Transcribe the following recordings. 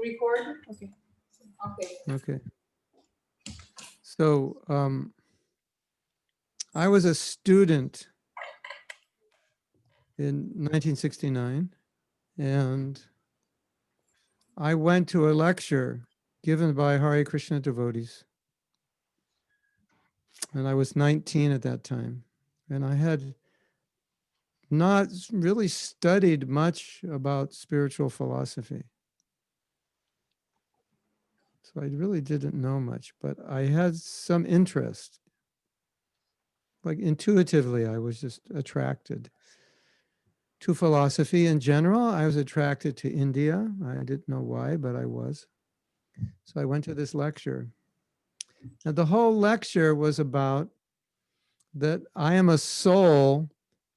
to record? Okay. Okay. Okay. So I was a student in 1969, and I went to a lecture given by Hare Krishna devotees. And I was 19 at that time. And I had not really studied much about spiritual philosophy. So I really didn't know much, but I had some interest. Like intuitively, I was just attracted to philosophy in general. I was attracted to India. I didn't know why, but I was. So I went to this lecture. And the whole lecture was about that I am a soul,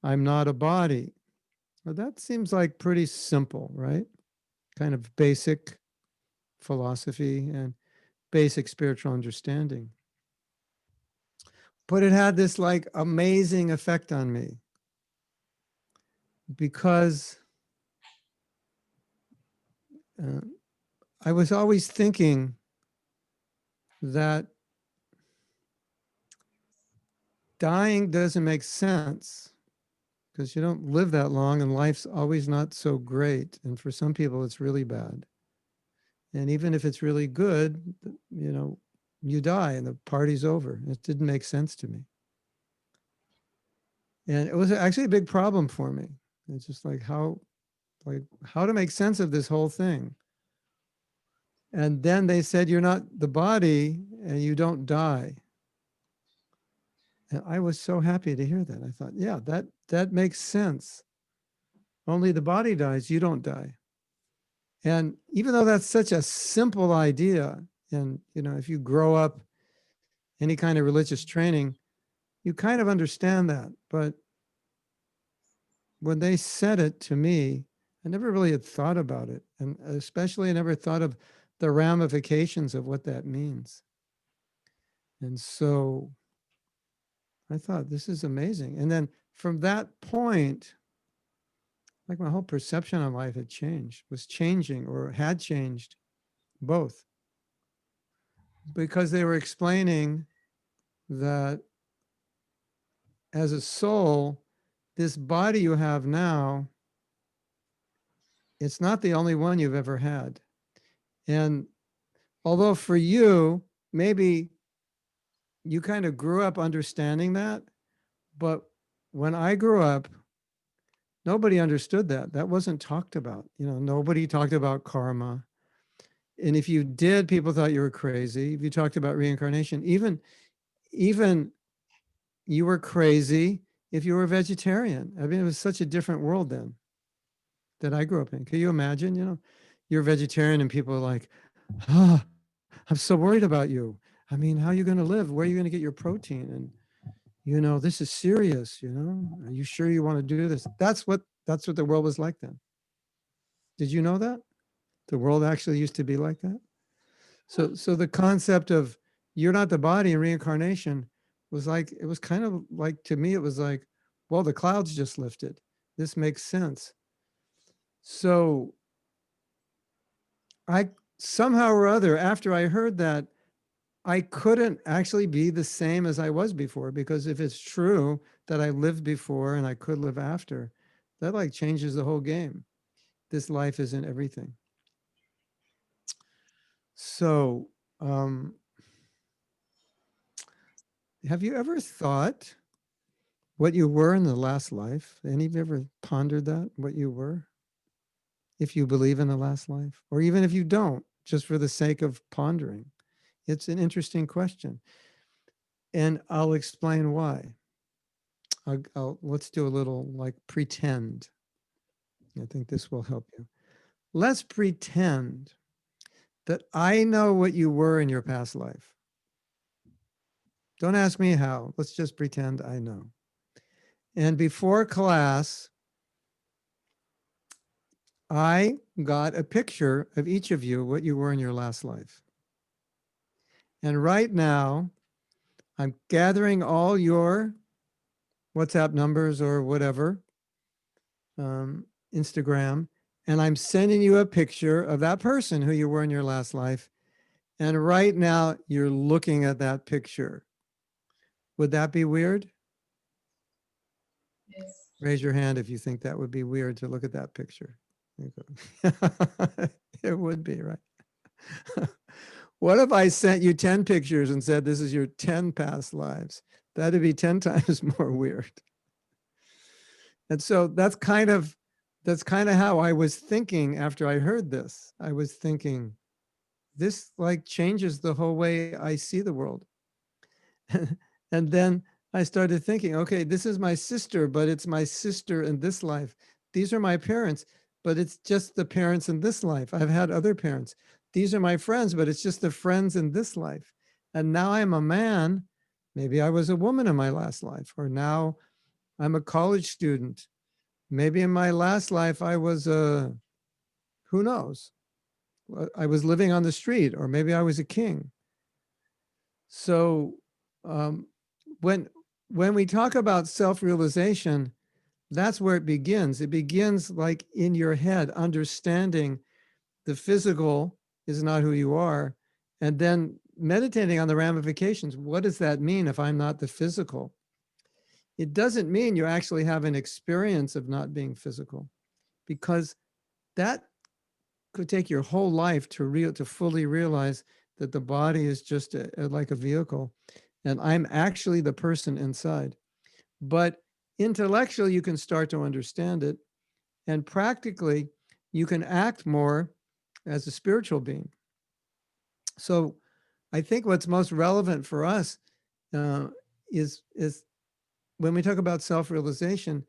I'm not a body. Well, that seems like pretty simple, right? Kind of basic philosophy and basic spiritual understanding. But it had this like amazing effect on me because I was always thinking that dying doesn't make sense because you don't live that long and life's always not so great. And for some people, it's really bad. And even if it's really good, you know, you die and the party's over. It didn't make sense to me. And it was actually a big problem for me. It's just like how to make sense of this whole thing. And then they said, you're not the body and you don't die. And I was so happy to hear that. I thought, yeah, that makes sense. Only the body dies, you don't die. And even though that's such a simple idea, and you know, if you grow up any kind of religious training, you kind of understand that. But when they said it to me, I never really had thought about it. And especially I never thought of the ramifications of what that means. And so I thought, this is amazing. And then from that point, like my whole perception on life had changed, was changing or had changed, both. Because they were explaining that as a soul, this body you have now, it's not the only one you've ever had. And although for you, maybe you kind of grew up understanding that, but when I grew up, nobody understood that. That wasn't talked about. You know, nobody talked about karma. And if you did, people thought you were crazy. If you talked about reincarnation, even you were crazy if you were a vegetarian. I mean, it was such a different world then that I grew up in. Can you imagine, you know, you're a vegetarian and people are like, oh, I'm so worried about you. I mean, how are you going to live? Where are you going to get your protein? And, you know, this is serious, you know, are you sure you want to do this? That's what the world was like then. Did you know that? The world actually used to be like that. So the concept of you're not the body in reincarnation was like, it was kind of like, to me, it was like, well, the clouds just lifted. This makes sense. So I somehow or other, after I heard that, I couldn't actually be the same as I was before, because if it's true that I lived before and I could live after, that like changes the whole game. This life isn't everything. So, have you ever thought what you were in the last life? Any of you ever pondered that, what you were? If you believe in the last life, or even if you don't, just for the sake of pondering. It's an interesting question. And I'll explain why. Let's do a little like pretend. I think this will help you. Let's pretend that I know what you were in your past life. Don't ask me how. Let's just pretend I know. And before class, I got a picture of each of you, what you were in your last life. And right now, I'm gathering all your WhatsApp numbers or whatever, Instagram, and I'm sending you a picture of that person who you were in your last life. And right now you're looking at that picture. Would that be weird? Yes. Raise your hand if you think that would be weird to look at that picture. It would be, right? What if I sent you 10 pictures and said, this is your 10 past lives? That'd be 10 times more weird. And so that's kind of how I was thinking after I heard this. I was thinking, this like changes the whole way I see the world. And then I started thinking, okay, this is my sister, but it's my sister in this life. These are my parents, but it's just the parents in this life. I've had other parents. These are my friends, but it's just the friends in this life. And now I'm a man. Maybe I was a woman in my last life, or now I'm a college student. Maybe in my last life I was a, who knows? I was living on the street, or maybe I was a king. So um, when when we talk about self-realization, that's where it begins. It begins like in your head, understanding the physical is not who you are, and then meditating on the ramifications. What does that mean if I'm not the physical? It doesn't mean you actually have an experience of not being physical, because that could take your whole life to fully realize that the body is just like a vehicle, and I'm actually the person inside. But intellectually, you can start to understand it, and practically, you can act more as a spiritual being. So, I think what's most relevant for us uh, is when we talk about self-realization.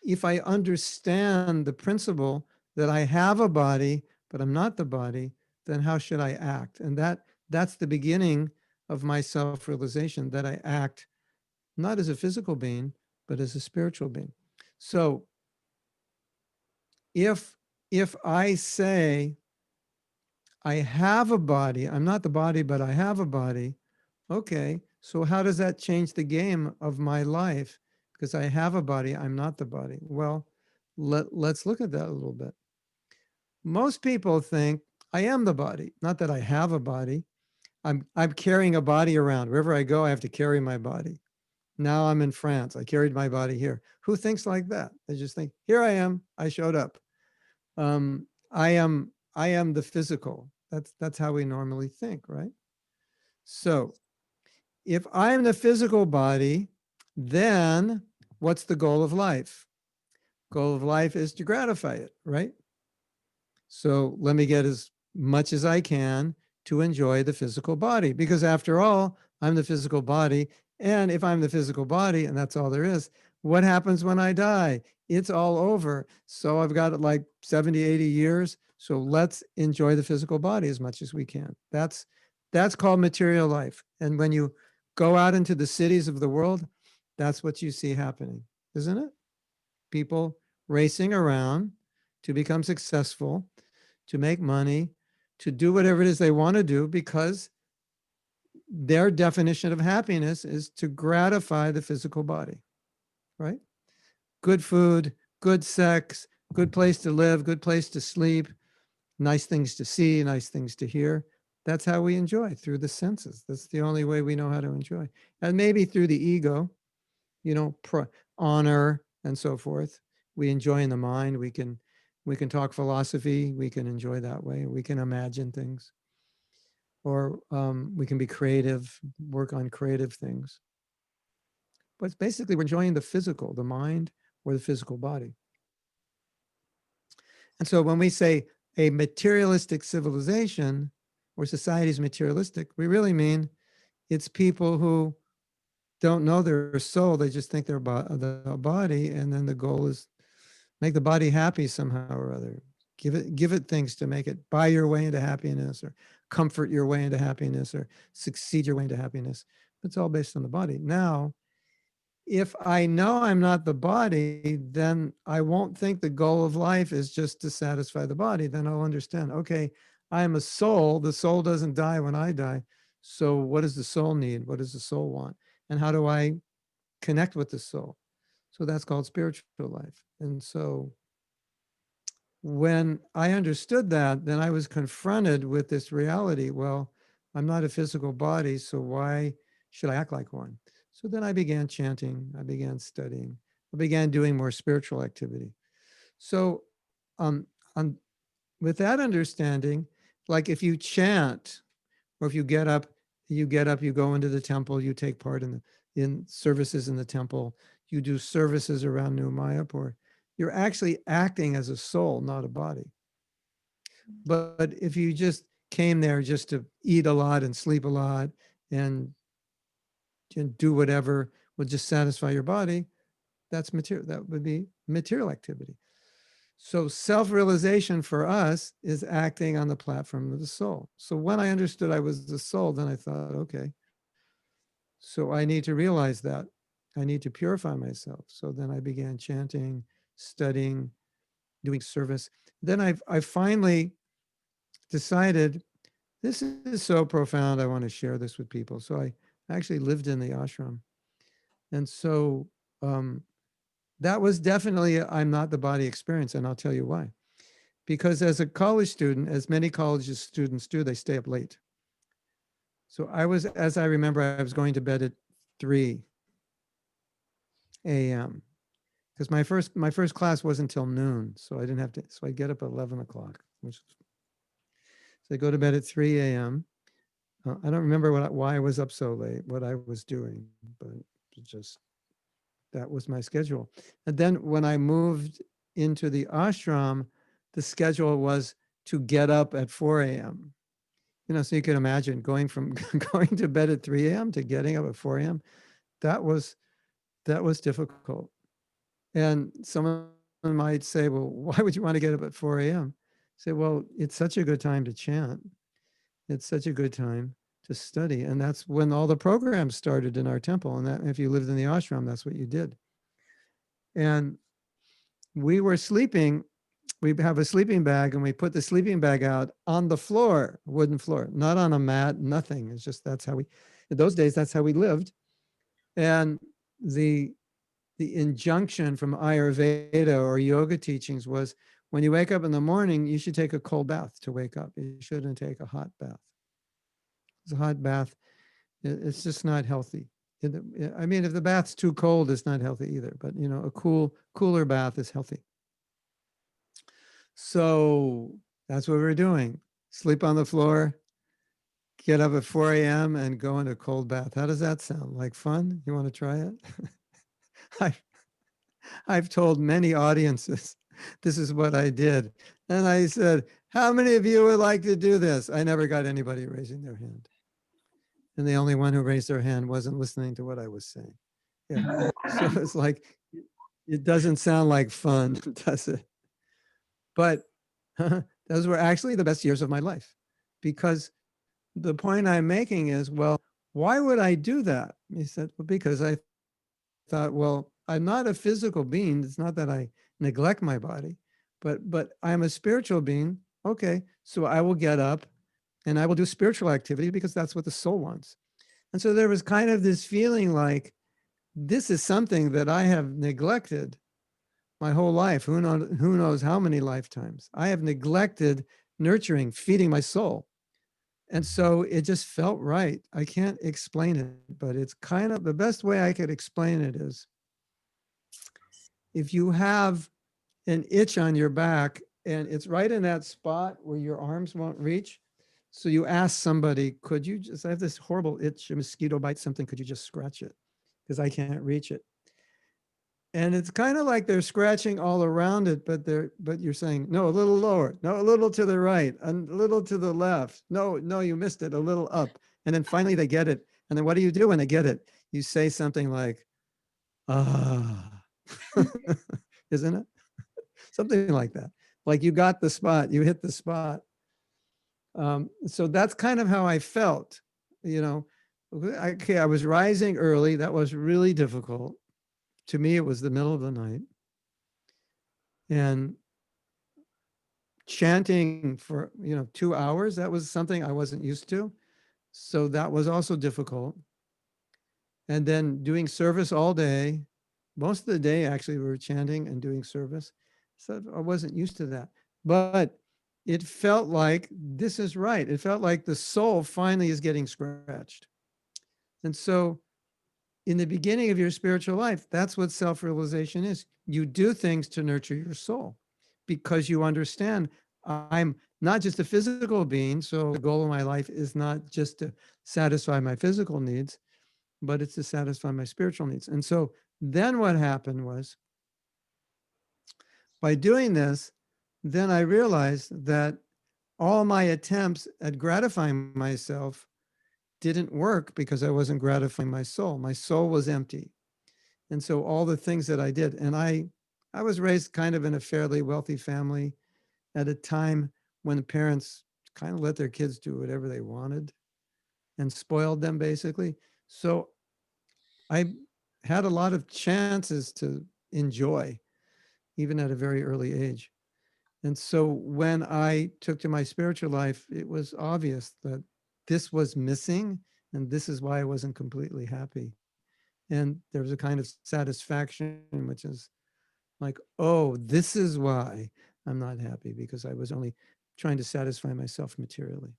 If I understand the principle that I have a body, but I'm not the body, then how should I act? And that's the beginning of my self-realization, that I act not as a physical being, but as a spiritual being. So if if I say I have a body, I'm not the body, but I have a body, okay, so how does that change the game of my life? Because I have a body, I'm not the body. Well, let's look at that a little bit. Most people think I am the body, not that I have a body. I'm carrying a body around. Wherever I go, I have to carry my body. Now I'm in France. I carried my body here. Who thinks like that? They just think, here I am. I showed up. I am the physical. That's how we normally think, right? So if I'm the physical body, then what's the goal of life? Goal of life is to gratify it, right? So let me get as much as I can to enjoy the physical body, because after all, I'm the physical body. And if I'm the physical body and that's all there is, what happens when I die? It's all over. So I've got like 70, 80 years. So let's enjoy the physical body as much as we can. That's called material life. And when you go out into the cities of the world, that's what you see happening, isn't it? People racing around to become successful, to make money, to do whatever it is they want to do, because their definition of happiness is to gratify the physical body, right? Good food, good sex, good place to live, good place to sleep, nice things to see, nice things to hear. That's how we enjoy, through the senses. That's the only way we know how to enjoy. And maybe through the ego, you know, honor and so forth. We enjoy in the mind. We can talk philosophy. We can enjoy that way. We can imagine things, or we can be creative, work on creative things. But it's basically, we're enjoying the physical, the mind, or the physical body. And so when we say a materialistic civilization or society is materialistic, we really mean it's people who don't know their soul. They just think they're the body, and then the goal is make the body happy somehow or other. Give it things to make it buy your way into happiness, or comfort your way into happiness, or succeed your way into happiness. It's all based on the body. Now, if I know I'm not the body, then I won't think the goal of life is just to satisfy the body. Then I'll understand, okay, I am a soul. The soul doesn't die when I die. So what does the soul need? What does the soul want? And how do I connect with the soul? So that's called spiritual life. And so when I understood that, then I was confronted with this reality. Well, I'm not a physical body, so why should I act like one? So then I began chanting, I began studying, I began doing more spiritual activity. So, on, with that understanding, like if you chant, or if you go into the temple, you take part in services in the temple, you do services around New Mayapur, you're actually acting as a soul, not a body. But if you just came there just to eat a lot and sleep a lot and, and do whatever will just satisfy your body, that's material. That would be material activity. So self-realization for us is acting on the platform of the soul. So when I understood I was the soul, then I thought, okay, so I need to realize that. I need to purify myself. So then I began chanting, studying, doing service. Then I finally decided this is so profound. I want to share this with people. So I actually lived in the ashram. And so that was definitely a I'm not the body experience. And I'll tell you why. Because as a college student, as many college students do, they stay up late. So I was, as I remember, I was going to bed at 3 a.m. because my first class wasn't until noon, so I didn't have to. So I get up at 11 o'clock, so I go to bed at 3 a.m. I don't remember why I was up so late, what I was doing, but it just that was my schedule. And then when I moved into the ashram, the schedule was to get up at 4 a.m. So you can imagine going from going to bed at 3 a.m. to getting up at 4 a.m. That was difficult. And someone might say, well, why would you want to get up at 4 a.m.? Say, well, it's such a good time to chant. It's such a good time to study. And that's when all the programs started in our temple. And that if you lived in the ashram, that's what you did. And we were sleeping. We have a sleeping bag and we put the sleeping bag out on the floor, wooden floor, not on a mat, nothing. It's just that's how in those days, that's how we lived. And the injunction from Ayurveda or yoga teachings was when you wake up in the morning, you should take a cold bath to wake up. You shouldn't take a hot bath. It's a hot bath. It's just not healthy. I mean, if the bath's too cold, it's not healthy either. But a cooler bath is healthy. So that's what we're doing. Sleep on the floor, get up at 4 a.m. and go into a cold bath. How does that sound? Like fun? You want to try it? I've told many audiences, this is what I did. And I said, how many of you would like to do this? I never got anybody raising their hand. And the only one who raised their hand wasn't listening to what I was saying. Yeah. So it's like, it doesn't sound like fun, does it? But those were actually the best years of my life, because the point I'm making is, well, why would I do that? He said, well, because I thought, well, I'm not a physical being. It's not that I neglect my body, but I'm a spiritual being. Okay, so I will get up and I will do spiritual activity because that's what the soul wants. And so there was kind of this feeling like this is something that I have neglected my whole life. Who knows how many lifetimes I have neglected nurturing, feeding my soul. And so it just felt right. I can't explain it, but it's kind of the best way I could explain it is if you have an itch on your back and it's right in that spot where your arms won't reach. So you ask somebody, could you just, I have this horrible itch, a mosquito bite, something, could you just scratch it? Because I can't reach it. And it's kind of like they're scratching all around it, but you're saying, no, a little lower, no, a little to the right, a little to the left. No, you missed it, a little up. And then finally they get it. And then what do you do when they get it? You say something like, ah, isn't it? Something like that. Like you got the spot, you hit the spot. So that's kind of how I felt, okay, I was rising early. That was really difficult. To me, it was the middle of the night. And chanting for, 2 hours, that was something I wasn't used to. So that was also difficult. And then doing service all day. Most of the day, actually, we were chanting and doing service. So I wasn't used to that. But it felt like this is right. It felt like the soul finally is getting scratched. And so in the beginning of your spiritual life, that's what self-realization is. You do things to nurture your soul because you understand I'm not just a physical being. So the goal of my life is not just to satisfy my physical needs, but it's to satisfy my spiritual needs. And so then what happened was by doing this, then I realized that all my attempts at gratifying myself didn't work because I wasn't gratifying my soul. My soul was empty. And so all the things that I did, and I was raised kind of in a fairly wealthy family at a time when the parents kind of let their kids do whatever they wanted and spoiled them basically. So I had a lot of chances to enjoy, even at a very early age. And so when I took to my spiritual life, it was obvious that this was missing, and this is why I wasn't completely happy. And there was a kind of satisfaction, which is like, oh, this is why I'm not happy, because I was only trying to satisfy myself materially.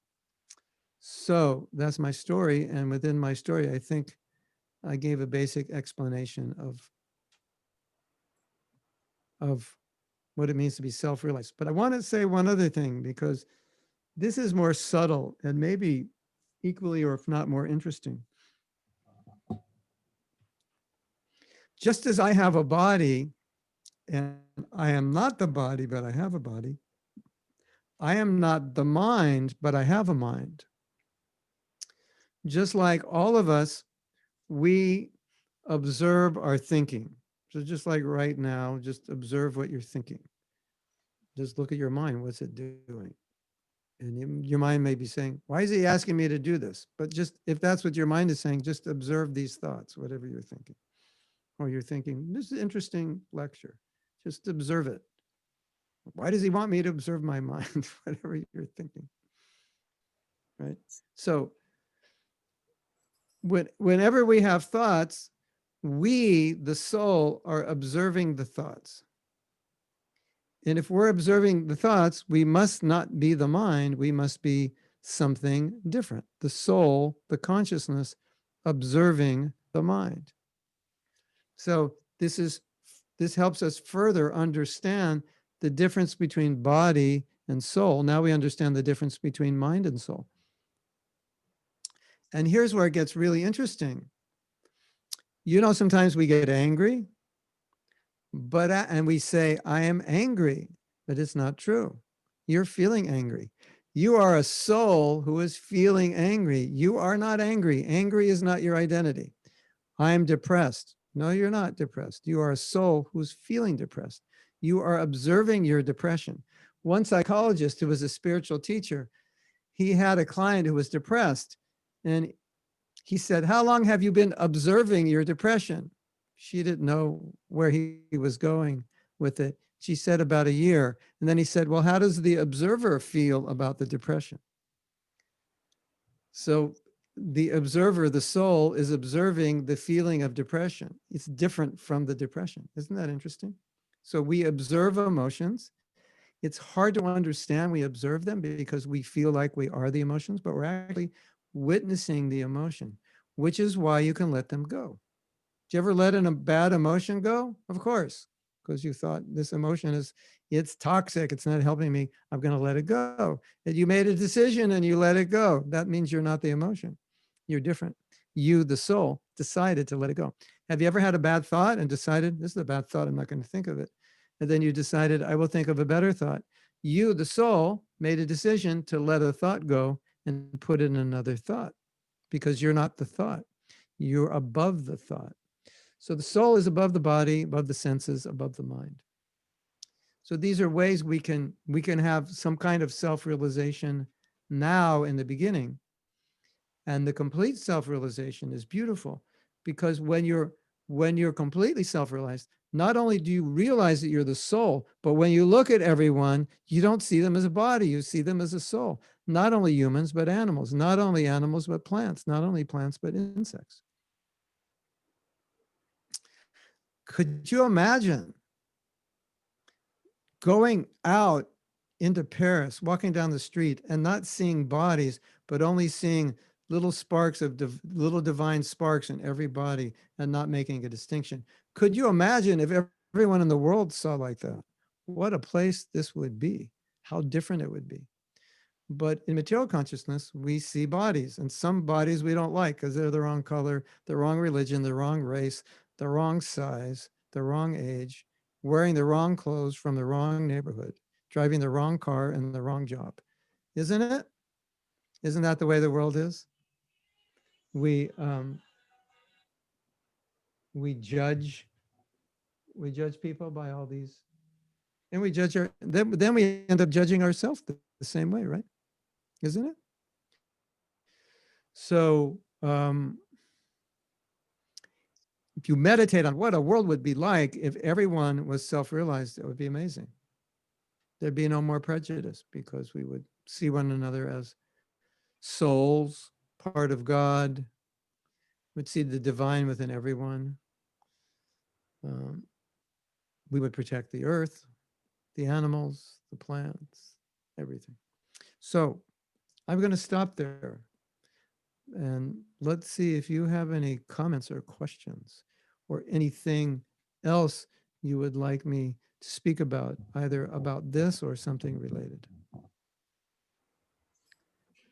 So that's my story. And within my story, I think I gave a basic explanation of what it means to be self-realized. But I want to say one other thing, because this is more subtle and maybe equally, or if not more interesting. Just as I have a body, and I am not the body, but I have a body, I am not the mind, but I have a mind. Just like all of us, we observe our thinking. So just like right now, just observe what you're thinking. Just look at your mind. What's it doing? And your mind may be saying, why is he asking me to do this? But just if that's what your mind is saying, just observe these thoughts, whatever you're thinking. Or you're thinking, this is an interesting lecture. Just observe it. Why does he want me to observe my mind? Whatever you're thinking. Right? So whenever we have thoughts, we, the soul, are observing the thoughts. And if we're observing the thoughts, we must not be the mind, we must be something different. The soul, the consciousness, observing the mind. So this helps us further understand the difference between body and soul. Now we understand the difference between mind and soul. And here's where it gets really interesting. You know, sometimes we get angry, and we say, I am angry, but it's not true. You're feeling angry. You are a soul who is feeling angry. You are not angry. Angry is not your identity. I am depressed. No, you're not depressed. You are a soul who's feeling depressed. You are observing your depression. One psychologist who was a spiritual teacher, he had a client who was depressed, and he said, how long have you been observing your depression? She didn't know where he was going with it. She said about a year. And then he said, well, how does the observer feel about the depression? So the observer, the soul, is observing the feeling of depression. It's different from the depression. Isn't that interesting? So we observe emotions. It's hard to understand we observe them because we feel like we are the emotions, but we're actually witnessing the emotion, which is why you can let them go. Do you ever let a bad emotion go? Of course, because you thought this emotion it's toxic. It's not helping me. I'm going to let it go. And you made a decision and you let it go. That means you're not the emotion. You're different. You, the soul, decided to let it go. Have you ever had a bad thought and decided, this is a bad thought, I'm not going to think of it? And then you decided, I will think of a better thought. You, the soul, made a decision to let a thought go and put in another thought because you're not the thought. You're above the thought. So the soul is above the body, above the senses, above the mind. So these are ways we can have some kind of self-realization now in the beginning. And the complete self-realization is beautiful because when you're completely self-realized, not only do you realize that you're the soul, but when you look at everyone, you don't see them as a body, you see them as a soul. Not only humans, but animals, not only animals, but plants, not only plants, but insects. Could you imagine going out into Paris, walking down the street and not seeing bodies, but only seeing little sparks of little divine sparks in every body and not making a distinction. Could you imagine if everyone in the world saw like that? What a place this would be, how different it would be. But in material consciousness, we see bodies, and some bodies we don't like because they're the wrong color, the wrong religion, the wrong race, the wrong size, the wrong age, wearing the wrong clothes from the wrong neighborhood, driving the wrong car and the wrong job. Isn't it? Isn't that the way the world is? We um, we judge people by all these, and we judge then we end up judging ourselves the same way, right? Isn't it? So if you meditate on what a world would be like if everyone was self-realized, it would be amazing. There'd be no more prejudice because we would see one another as souls, part of God. We'd see the divine within everyone. Um, we would protect the earth, the animals, the plants, everything. So I'm going to stop there. And let's see if you have any comments or questions or anything else you would like me to speak about, either about this or something related.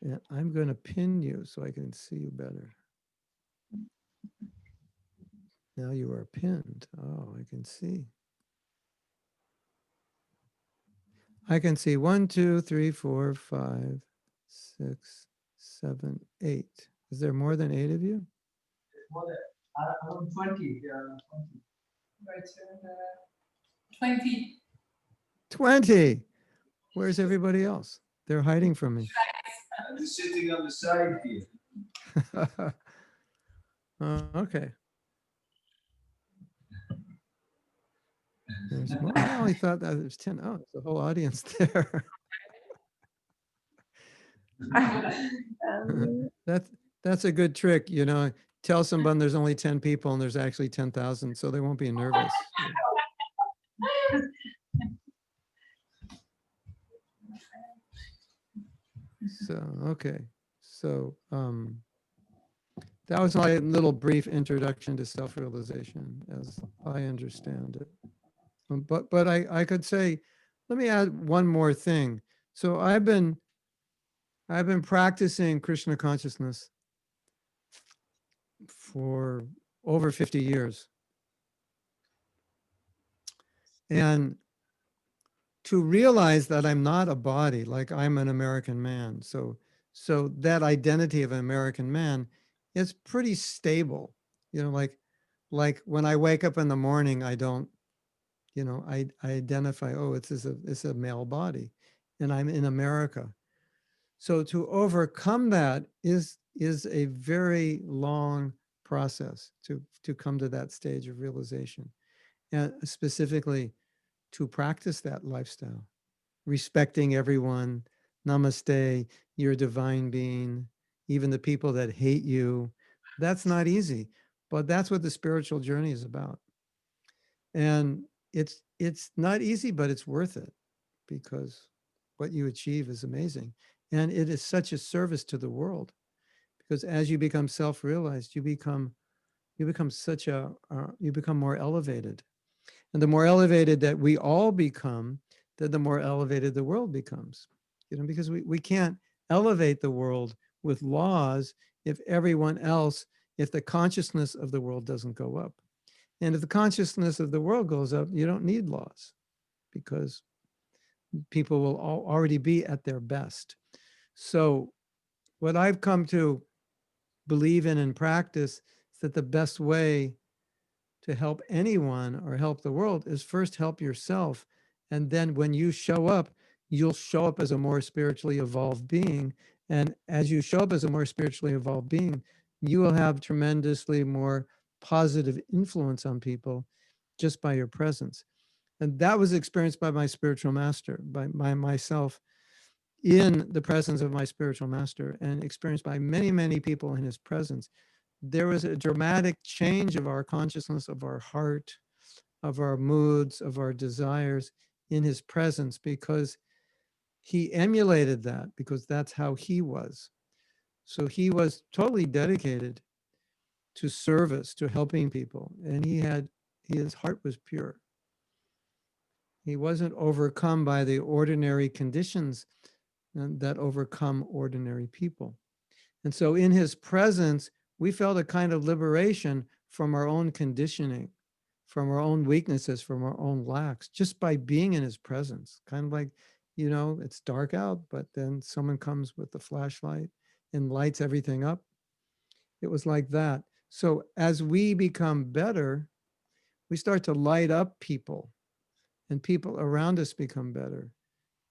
And I'm going to pin you so I can see you better. Now you are pinned. Oh, I can see. I can see 1, 2, 3, 4, 5, 6, 7, 8. Is there more than 8 of you? More than around 20. Yeah, 20. Right, 20. 20. Where's everybody else? They're hiding from me. I'm just sitting on the side here. Okay. There's more. I only thought that there's 10. Oh, there's a whole audience there. That's a good trick, you know. Tell someone there's only 10 people and there's actually 10,000, so they won't be nervous. So, okay. So, that was my little brief introduction to self-realization as I understand it. But I could say, let me add one more thing. So I've been practicing Krishna consciousness for over 50 years. And to realize that I'm not a body, like I'm an American man. So that identity of an American man is pretty stable. You know, like when I wake up in the morning, I don't, you know, I identify, oh, it's a male body and I'm in America. So to overcome that is a very long process to come to that stage of realization, and specifically to practice that lifestyle, respecting everyone. Namaste, you're a divine being, even the people that hate you. That's not easy, but that's what the spiritual journey is about. And it's not easy, but it's worth it because what you achieve is amazing. And it is such a service to the world because as you become self-realized, you become such a, you become more elevated. And the more elevated that we all become, then the more elevated the world becomes. You know, because we can't elevate the world with laws if everyone else, if the consciousness of the world doesn't go up. And if the consciousness of the world goes up, you don't need laws because people will already be at their best. So what I've come to believe in and practice is that the best way to help anyone or help the world is first help yourself. And then when you show up, you'll show up as a more spiritually evolved being. And as you show up as a more spiritually evolved being, you will have tremendously more positive influence on people just by your presence. And that was experienced by my spiritual master, by myself in the presence of my spiritual master, and experienced by many, many people in his presence. There was a dramatic change of our consciousness, of our heart, of our moods, of our desires in his presence, because he emulated that because that's how he was. So he was totally dedicated to service, to helping people. And his heart was pure. He wasn't overcome by the ordinary conditions that overcome ordinary people. And so in his presence, we felt a kind of liberation from our own conditioning, from our own weaknesses, from our own lacks, just by being in his presence. Kind of like, it's dark out, but then someone comes with the flashlight and lights everything up. It was like that. So as we become better, we start to light up people, and people around us become better.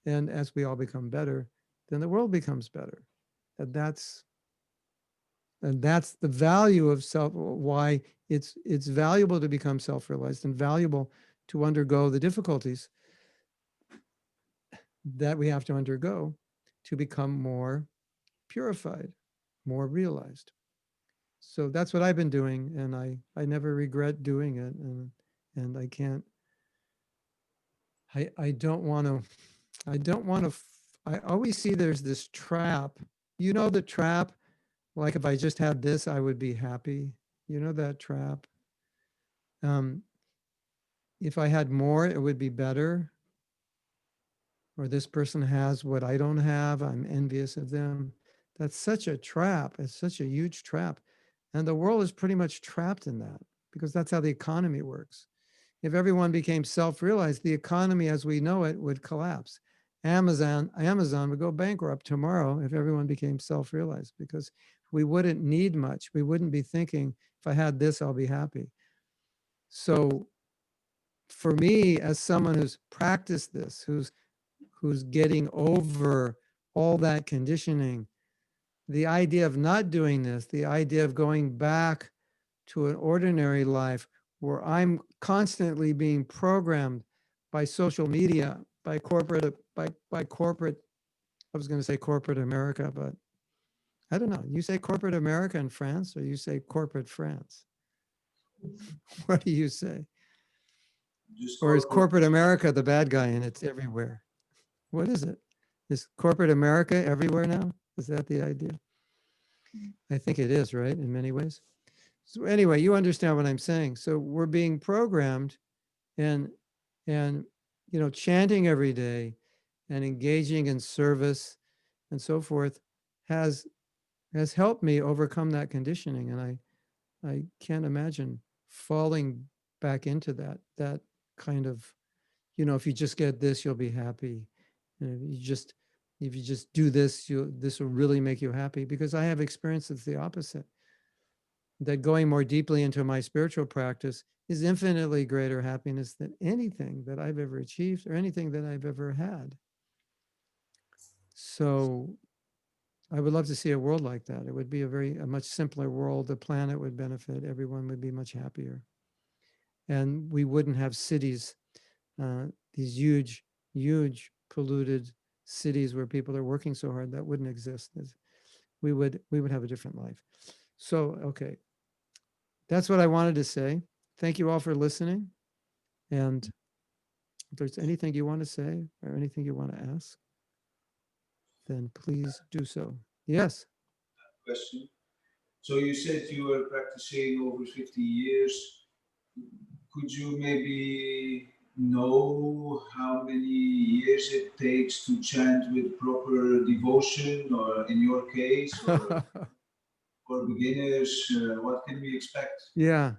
And as we all become better, then the world becomes better. And that's the value of self, why it's valuable to become self-realized and valuable to undergo the difficulties that we have to undergo to become more purified, more realized. So that's what I've been doing, and I never regret doing it, and I can't. I don't want to. I don't want to. I always see there's this trap. You know the trap. Like if I just had this, I would be happy. You know that trap. Um, if I had more, it would be better. Or this person has what I don't have. I'm envious of them. That's such a trap. It's such a huge trap. And the world is pretty much trapped in that because that's how the economy works. If everyone became self-realized, the economy as we know it would collapse. Amazon would go bankrupt tomorrow if everyone became self-realized because we wouldn't need much. We wouldn't be thinking, if I had this, I'll be happy. So for me, as someone who's practiced this, who's getting over all that conditioning, the idea of not doing this, the idea of going back to an ordinary life where I'm constantly being programmed by social media, by corporate, I was going to say corporate America, but I don't know. You say corporate America in France or you say corporate France? What do you say? Just Or is corporate. corporate America the bad guy and it's everywhere? What is it? Is corporate America everywhere now? Is that the idea? I think it is, right? In many ways. So anyway, you understand what I'm saying. So we're being programmed and and chanting every day and engaging in service and so forth has has helped me overcome that conditioning. And I can't imagine falling back into that kind of, if you just get this, you'll be happy. If you just do this, this will really make you happy. Because I have experienced it's the opposite. That going more deeply into my spiritual practice is infinitely greater happiness than anything that I've ever achieved or anything that I've ever had. So I would love to see a world like that. It would be a much simpler world. The planet would benefit. Everyone would be much happier. And we wouldn't have cities, these huge polluted cities where people are working so hard. That wouldn't exist. We would have a different life. So, okay. That's what I wanted to say. Thank you all for listening. And if there's anything you want to say or anything you want to ask, then please do so. Yes. Question. So you said you were practicing over 50 years. Could you maybe know how many years it takes to chant with proper devotion, or in your case, or for beginners, what can we expect? Yeah.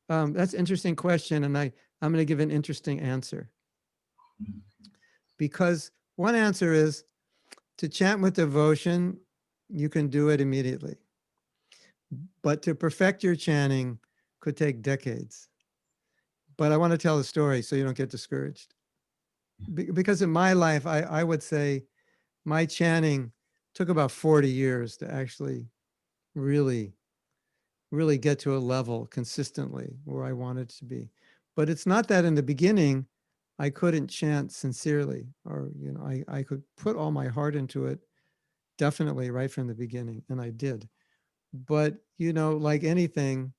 That's an interesting question. And I'm going to give an interesting answer. Because one answer is to chant with devotion, you can do it immediately. But to perfect your chanting could take decades. But I want to tell a story so you don't get discouraged. Because in my life, I would say my chanting took about 40 years to actually really, really get to a level consistently where I wanted to be. But it's not that in the beginning, I couldn't chant sincerely, or, I could put all my heart into it, definitely right from the beginning, and I did. But, like anything,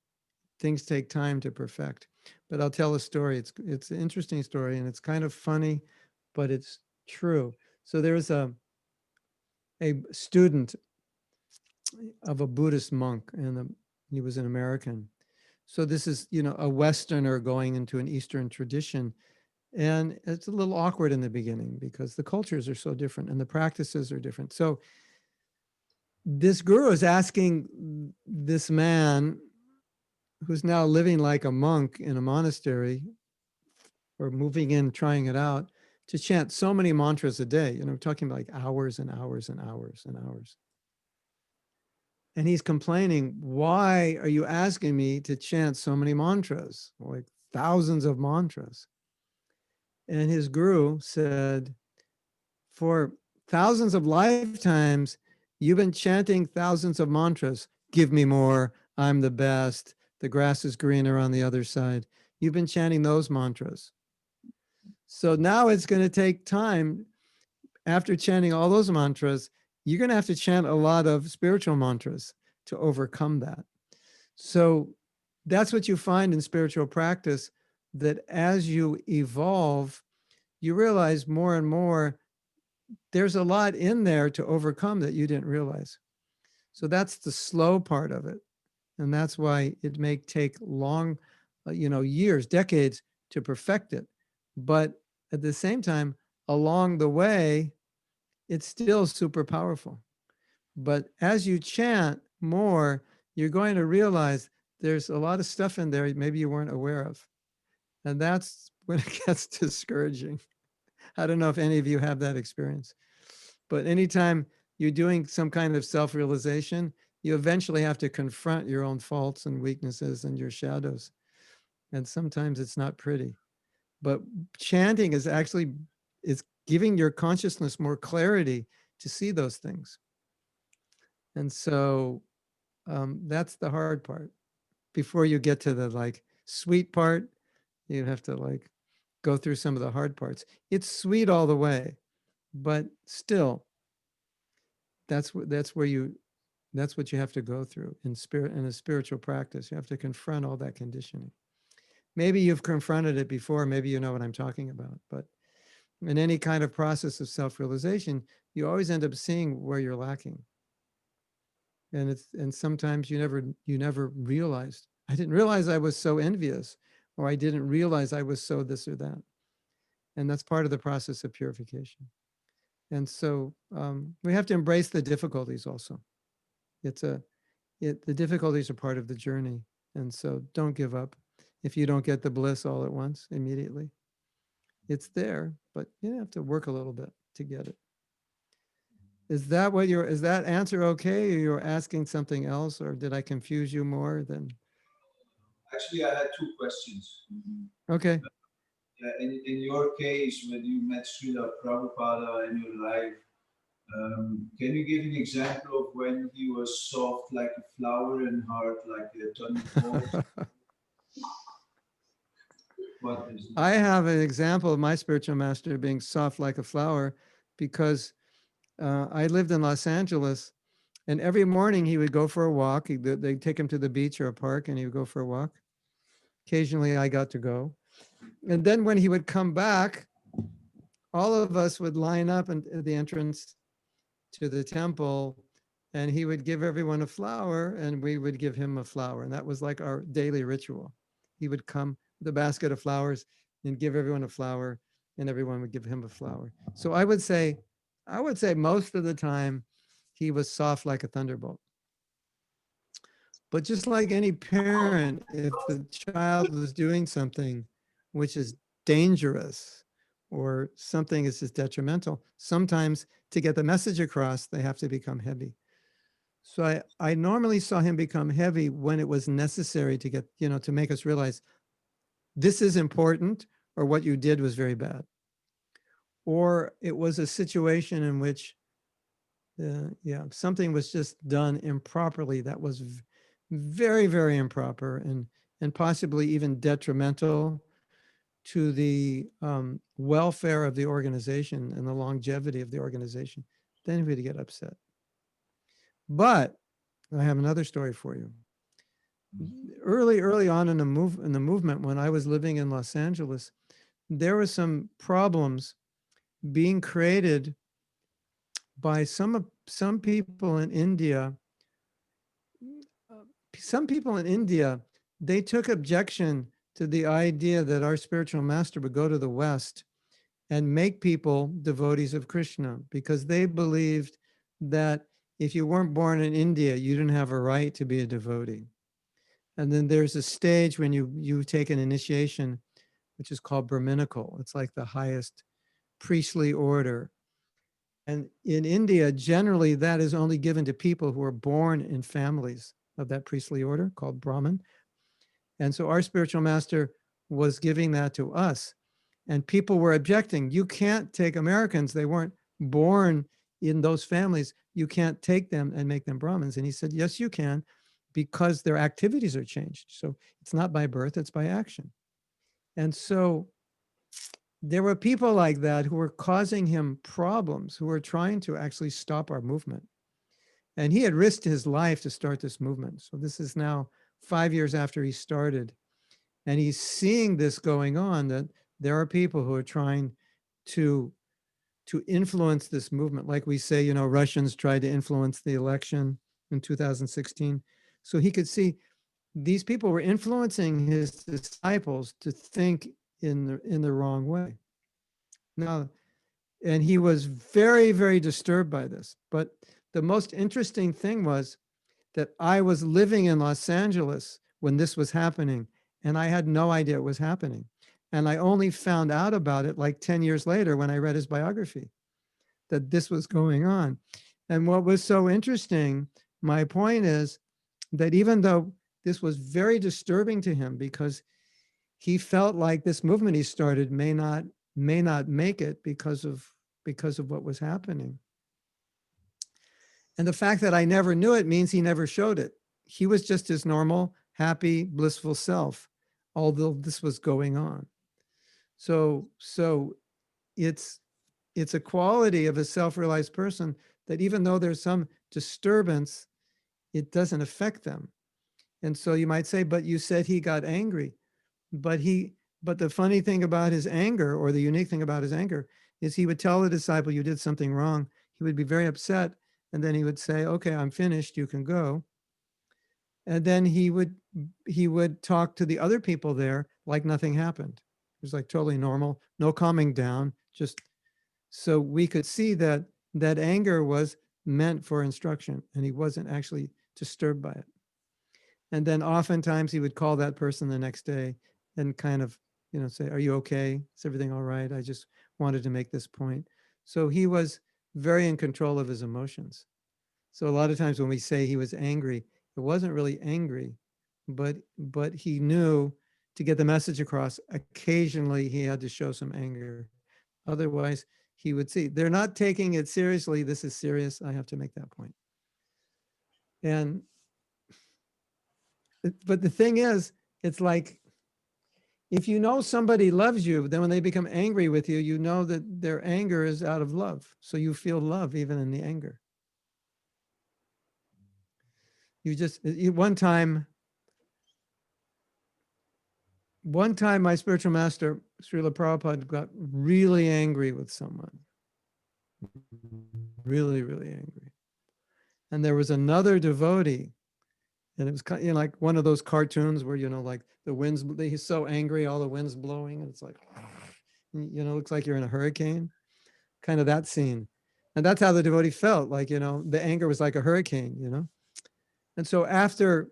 things take time to perfect. But I'll tell a story. It's an interesting story, and it's kind of funny, but true. So there was a student of a Buddhist monk, and he was an American. So this is, a Westerner going into an Eastern tradition. And it's a little awkward in the beginning because the cultures are so different and the practices are different. So this guru is asking this man who's now living like a monk in a monastery or moving in, trying it out, to chant so many mantras a day. We're talking about like hours and hours and hours and hours. And he's complaining, why are you asking me to chant so many mantras, like thousands of mantras? And his guru said, for thousands of lifetimes, you've been chanting thousands of mantras. Give me more. I'm the best. The grass is greener on the other side. You've been chanting those mantras. So now it's going to take time. After chanting all those mantras, you're going to have to chant a lot of spiritual mantras to overcome that. So that's what you find in spiritual practice, that as you evolve, you realize more and more there's a lot in there to overcome that you didn't realize. So that's the slow part of it. And that's why it may take long, years, decades to perfect it. But at the same time, along the way, it's still super powerful. But as you chant more, you're going to realize there's a lot of stuff in there maybe you weren't aware of. And that's when it gets discouraging. I don't know if any of you have that experience, but anytime you're doing some kind of self-realization, you eventually have to confront your own faults and weaknesses and your shadows. And sometimes it's not pretty. But chanting is giving your consciousness more clarity to see those things. And so that's the hard part. Before you get to the sweet part, you have to go through some of the hard parts. It's sweet all the way, but still, that's what you have to go through in a spiritual practice. You have to confront all that conditioning. Maybe you've confronted it before. Maybe you know what I'm talking about. But in any kind of process of self-realization, you always end up seeing where you're lacking. And sometimes you never realized. I didn't realize I was so envious, or I didn't realize I was so this or that. And that's part of the process of purification. And so we have to embrace the difficulties also. The difficulties are part of the journey. And so don't give up if you don't get the bliss all at once, immediately. It's there, but you have to work a little bit to get it. Is that answer okay? Or you're asking something else, or did I confuse you more than? Actually, I had two questions. Okay. Yeah, in your case, when you met Srila Prabhupada in your life, can you give an example of when he was soft like a flower and hard like a thunderbolt? What is it? I have an example of my spiritual master being soft like a flower because I lived in Los Angeles, and every morning he would go for a walk. They'd take him to the beach or a park, and he would go for a walk. Occasionally, I got to go. And then when he would come back, all of us would line up at the entrance to the temple, and he would give everyone a flower, and we would give him a flower. And that was like our daily ritual. He would come with a basket of flowers and give everyone a flower, and everyone would give him a flower. So I would say most of the time he was soft like a thunderbolt. But just like any parent, if the child was doing something which is dangerous or something is just detrimental, sometimes to get the message across, they have to become heavy. So I normally saw him become heavy when it was necessary to get, to make us realize this is important, or what you did was very bad. Or it was a situation in which, something was just done improperly that was very, very improper and possibly even detrimental to the welfare of the organization and the longevity of the organization. Then we'd get upset. But I have another story for you. Early on in the movement, when I was living in Los Angeles, there were some problems being created by some people in India. Some people in India, they took objection to the idea that our spiritual master would go to the West and make people devotees of Krishna, because they believed that if you weren't born in India, you didn't have a right to be a devotee. And then there's a stage when you take an initiation, which is called Brahminical. It's like the highest priestly order. And in India, generally, that is only given to people who are born in families of that priestly order called Brahmin. And so our spiritual master was giving that to us. And people were objecting. You can't take Americans. They weren't born in those families. You can't take them and make them Brahmins. And he said, yes, you can, because their activities are changed. So it's not by birth, it's by action. And so there were people like that who were causing him problems, who were trying to actually stop our movement. And he had risked his life to start this movement. So this is now 5 years after he started. And he's seeing this going on, that there are people who are trying to influence this movement. Like we say, you know, Russians tried to influence the election in 2016. So he could see these people were influencing his disciples to think in the wrong way. Now, and he was very, very disturbed by this. But the most interesting thing was that I was living in Los Angeles when this was happening, and I had no idea it was happening. And I only found out about it like 10 years later when I read his biography, that this was going on. And what was so interesting, my point is that even though this was very disturbing to him, because he felt like this movement he started may not make it because of what was happening. And the fact that I never knew it means he never showed it. He was just his normal, happy, blissful self, although this was going on. So it's a quality of a self-realized person that even though there's some disturbance, it doesn't affect them. And so you might say, but you said he got angry. But the funny thing about his anger, or the unique thing about his anger, is he would tell the disciple, you did something wrong. He would be very upset. And then he would say, okay, I'm finished, you can go. And then he would talk to the other people there like nothing happened. It was like totally normal, no calming down, just so we could see that anger was meant for instruction, and he wasn't actually disturbed by it. And then oftentimes he would call that person the next day and kind of, you know, say, are you okay? Is everything all right? I just wanted to make this point. So he was very in control of his emotions. So a lot of times when we say he was angry, it wasn't really angry, but he knew to get the message across, occasionally he had to show some anger. Otherwise, he would see, they're not taking it seriously. This is serious. I have to make that point. And, but the thing is, it's like, if you know somebody loves you, then when they become angry with you, you know that their anger is out of love. So you feel love even in the anger. You just, one time my spiritual master, Srila Prabhupada, got really angry with someone. Really, really angry. And there was another devotee, and it was kind of, you know, like one of those cartoons where, you know, like the winds, he's so angry, all the wind's blowing, and it's like, you know, looks like you're in a hurricane, kind of that scene. And that's how the devotee felt, like, you know, the anger was like a hurricane, you know. And so after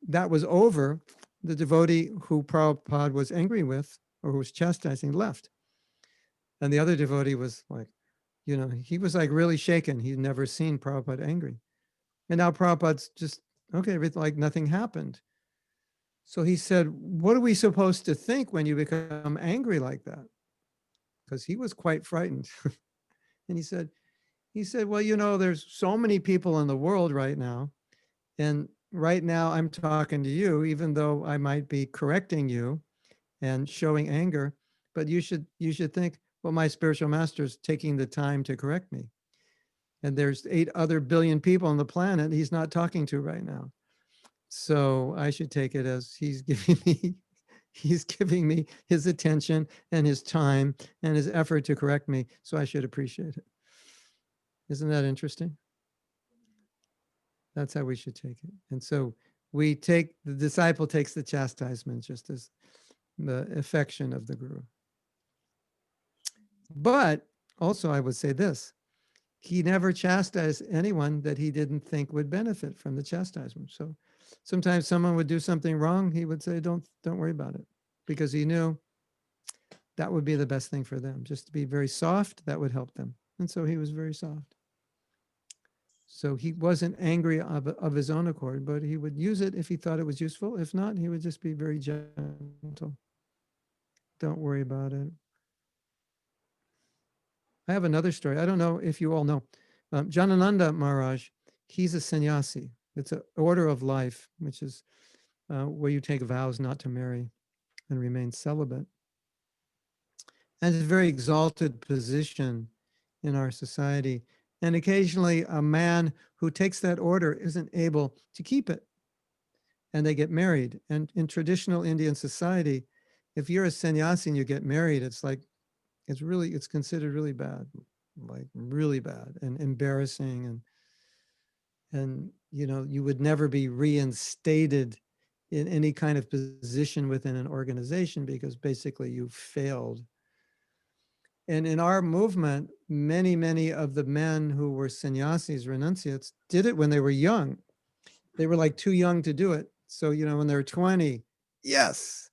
that was over, the devotee who Prabhupada was angry with, or who was chastising, left. And the other devotee was like, you know, he was like really shaken. He'd never seen Prabhupada angry. And now Prabhupada's just, okay, like nothing happened. So he said, what are we supposed to think when you become angry like that? Because he was quite frightened. And he said, well, you know, there's so many people in the world right now. And right now I'm talking to you, even though I might be correcting you and showing anger, but you should think, well, my spiritual master is taking the time to correct me. And there's 8 other billion people on the planet he's not talking to right now. So I should take it as he's giving me He's giving me his attention and his time and his effort to correct me, so I should appreciate it. Isn't that interesting? That's how we should take it. And so we take, the disciple takes the chastisement just as the affection of the guru. But also, I would say this: he never chastised anyone that he didn't think would benefit from the chastisement. So sometimes someone would do something wrong, he would say, don't worry about it, because he knew that would be the best thing for them. Just to be very soft, that would help them. And so he was very soft. So he wasn't angry of his own accord, but he would use it if he thought it was useful. If not, he would just be very gentle. Don't worry about it. I have another story. I don't know if you all know. Janananda Maharaj, he's a sannyasi. It's an order of life, which is where you take vows not to marry and remain celibate. And it's a very exalted position in our society. And occasionally a man who takes that order isn't able to keep it, and they get married. And in traditional Indian society, if you're a sannyasi and you get married, it's like, it's considered really bad, like really bad and embarrassing. And you would never be reinstated in any kind of position within an organization, because basically you failed. And in our movement, many of the men who were sannyasis, renunciates, did it when they were young. They were like too young to do it. So, when they were 20, yes.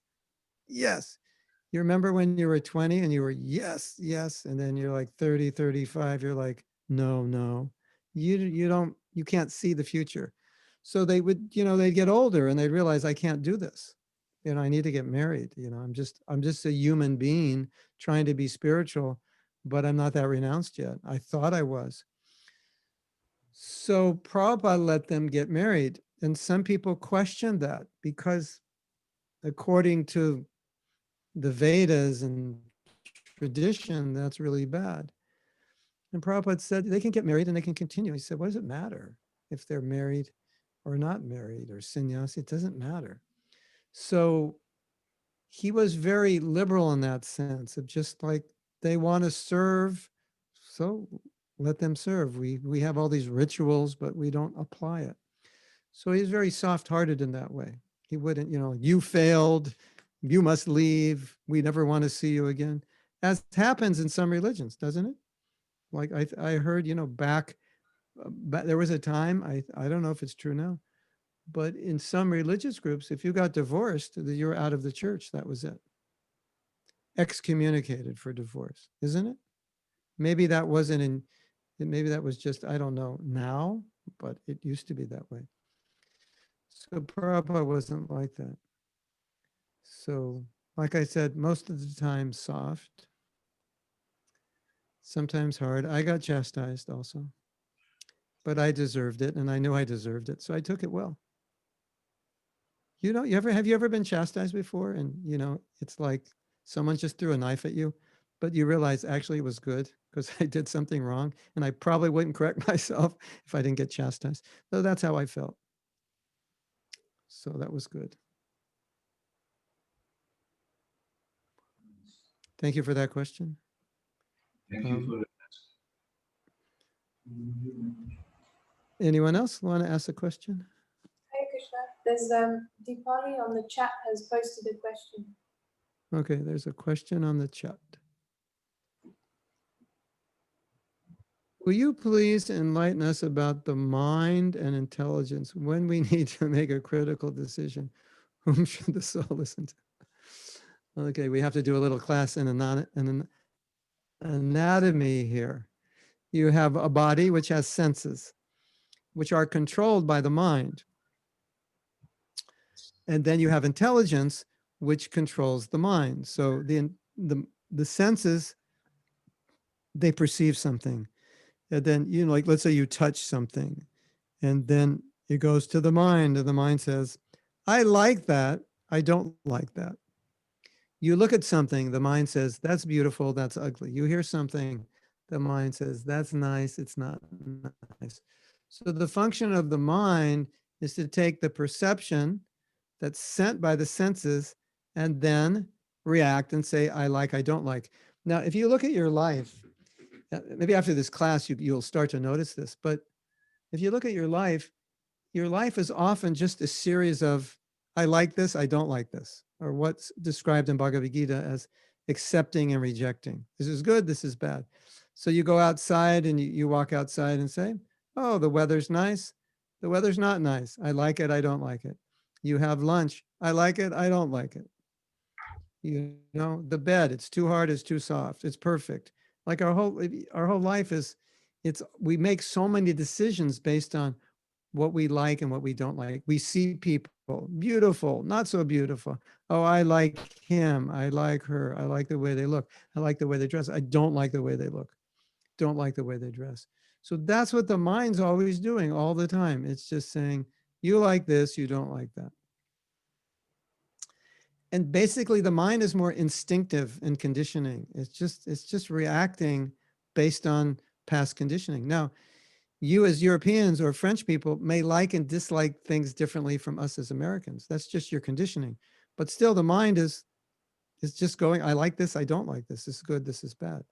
You remember when you were 20 and you were yes. And then you're like 30, 35, you're like, no. You can't see the future. So they would, they'd get older and they'd realize, I can't do this. I need to get married. I'm just a human being trying to be spiritual, but I'm not that renounced yet. I thought I was. So Prabhupada let them get married. And some people questioned that, because according to the Vedas and tradition, that's really bad. And Prabhupada said they can get married and they can continue. He said, what does it matter if they're married or not married or sannyasi? It doesn't matter. So he was very liberal in that sense of just like, they want to serve, so let them serve. We have all these rituals, but we don't apply it. So he's very soft-hearted in that way. He wouldn't, you failed, you must leave, we never want to see you again, as happens in some religions, doesn't it? Like I heard, back there was a time, I don't know if it's true now, but in some religious groups, if you got divorced, you're out of the church. That was it. Excommunicated for divorce, isn't it? Maybe that wasn't in, maybe that was just, I don't know now, but it used to be that way. So Prabhupada wasn't like that. So, like I said, most of the time soft, sometimes hard. I got chastised also, but I deserved it, and I knew I deserved it, so I took it well. Have you ever been chastised before? And it's like someone just threw a knife at you, but you realize actually it was good because I did something wrong, and I probably wouldn't correct myself if I didn't get chastised. So that's how I felt. So that was good. Thank you for that question. Thank you for that. Anyone else want to ask a question? Hey Krishna, there's Deepali on the chat has posted a question. Okay, there's a question on the chat. Will you please enlighten us about the mind and intelligence when we need to make a critical decision? Whom should the soul listen to? Okay, we have to do a little class in anatomy here. You have a body which has senses, which are controlled by the mind. And then you have intelligence, which controls the mind. So the senses, they perceive something. And then, like, let's say you touch something, and then it goes to the mind, and the mind says, I like that, I don't like that. You look at something, the mind says, that's beautiful, that's ugly. You hear something, the mind says, that's nice, it's not nice. So the function of the mind is to take the perception that's sent by the senses and then react and say, I like, I don't like. Now, if you look at your life, maybe after this class, you'll start to notice this, but if you look at your life is often just a series of, I like this, I don't like this, or what's described in Bhagavad Gita as accepting and rejecting. This is good, this is bad. So you go outside and you walk outside and say, oh, the weather's nice, the weather's not nice. I like it, I don't like it. You have lunch, I like it, I don't like it. You know, the bed, it's too hard, it's too soft, it's perfect. Like our whole life is, we make so many decisions based on what we like and what we don't like. We see people, beautiful, not so beautiful. Oh, I like him, I like her, I like the way they look, I like the way they dress. I don't like the way they look, don't like the way they dress. So that's what the mind's always doing all the time. It's just saying, you like this, you don't like that. And basically the mind is more instinctive in conditioning. It's just reacting based on past conditioning. Now, you as Europeans or French people may like and dislike things differently from us as Americans. That's just your conditioning. But still the mind is just going, I like this, I don't like this. This is good, this is bad.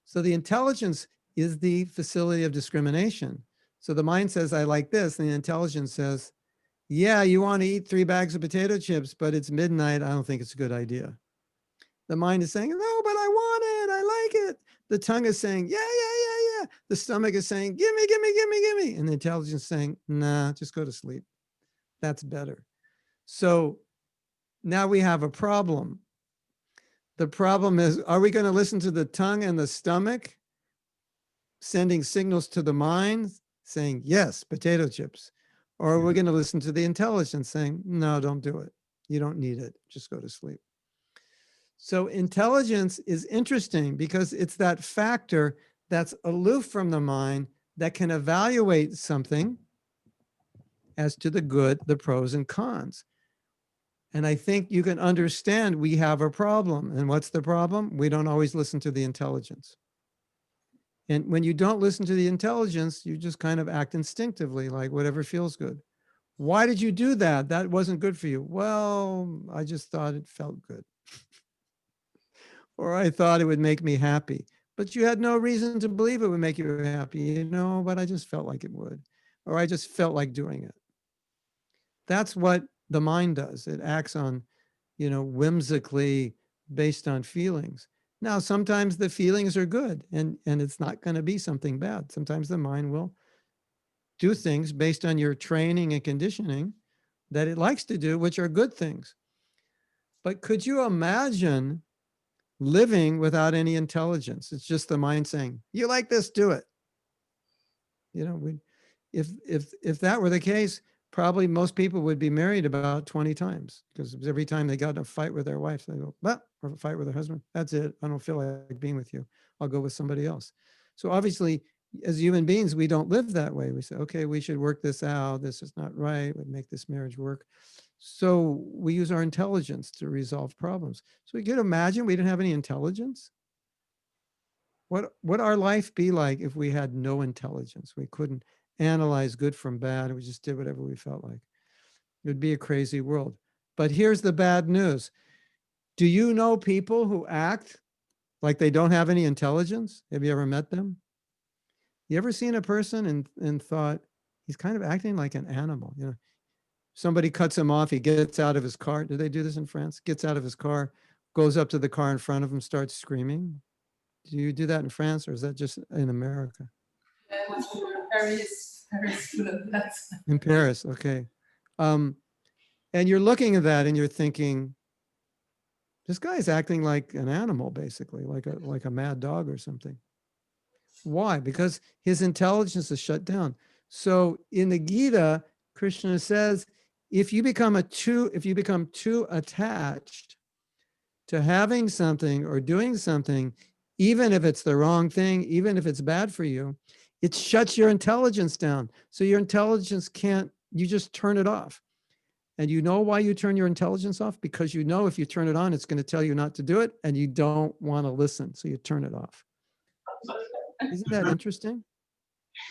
So the intelligence is the facility of discrimination. So the mind says, I like this, and the intelligence says, yeah, you want to eat 3 bags of potato chips, but it's midnight. I don't think it's a good idea. The mind is saying, no, but I want it. I like it. The tongue is saying, yeah, yeah, yeah, yeah. The stomach is saying, give me, give me, give me, give me. And the intelligence is saying, nah, just go to sleep. That's better. So now we have a problem. The problem is, are we going to listen to the tongue and the stomach sending signals to the mind saying, yes, potato chips? Or are we going to listen to the intelligence saying, no, don't do it. You don't need it. Just go to sleep. So intelligence is interesting because it's that factor that's aloof from the mind that can evaluate something as to the good, the pros and cons. And I think you can understand we have a problem. And what's the problem? We don't always listen to the intelligence. And when you don't listen to the intelligence, you just kind of act instinctively, like whatever feels good. Why did you do that? That wasn't good for you. Well, I just thought it felt good. Or I thought it would make me happy. But you had no reason to believe it would make you happy, you know, but I just felt like it would. Or I just felt like doing it. That's what the mind does. It acts on, you know, whimsically based on feelings. Now, sometimes the feelings are good and it's not going to be something bad. Sometimes the mind will do things based on your training and conditioning that it likes to do, which are good things. But could you imagine living without any intelligence? It's just the mind saying, you like this, do it. You know, if that were the case, probably most people would be married about 20 times because every time they got in a fight with their wife, they go, or a fight with their husband, that's it. I don't feel like being with you. I'll go with somebody else. So obviously, as human beings, we don't live that way. We say, okay, we should work this out. This is not right. We'd make this marriage work. So we use our intelligence to resolve problems. So we could imagine we didn't have any intelligence. What would our life be like if we had no intelligence? We couldn't analyze good from bad. We just did whatever we felt like. It would be a crazy world. But here's the bad news. Do you know people who act like they don't have any intelligence? Have you ever met them? You ever seen a person and thought, he's kind of acting like an animal? You know, somebody cuts him off, he gets out of his car. Do they do this in France? Gets out of his car, goes up to the car in front of him, starts screaming. Do you do that in France or is that just in America? Paris full of that. In Paris, okay. And you're looking at that and you're thinking, this guy's acting like an animal, basically, like a mad dog or something. Why? Because his intelligence is shut down. So in the Gita, Krishna says, if you become too attached to having something or doing something, even if it's the wrong thing, even if it's bad for you, it shuts your intelligence down. So your intelligence you just turn it off. And you know why you turn your intelligence off? Because you know if you turn it on, it's going to tell you not to do it and you don't want to listen. So you turn it off. Isn't that interesting?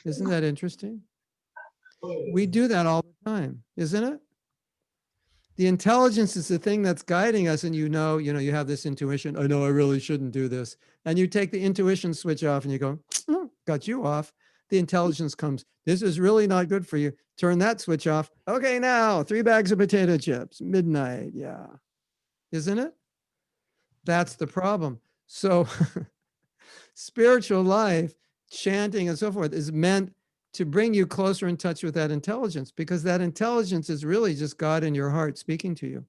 Isn't that interesting? We do that all the time, isn't it? The intelligence is the thing that's guiding us, and you have this intuition. I know I really shouldn't do this. And you take the intuition switch off and you go, got you off. The intelligence comes. This is really not good for you. Turn that switch off. Okay, now 3 bags of potato chips, midnight. Yeah. Isn't it? That's the problem. So spiritual life, chanting and so forth is meant to bring you closer in touch with that intelligence, because that intelligence is really just God in your heart speaking to you.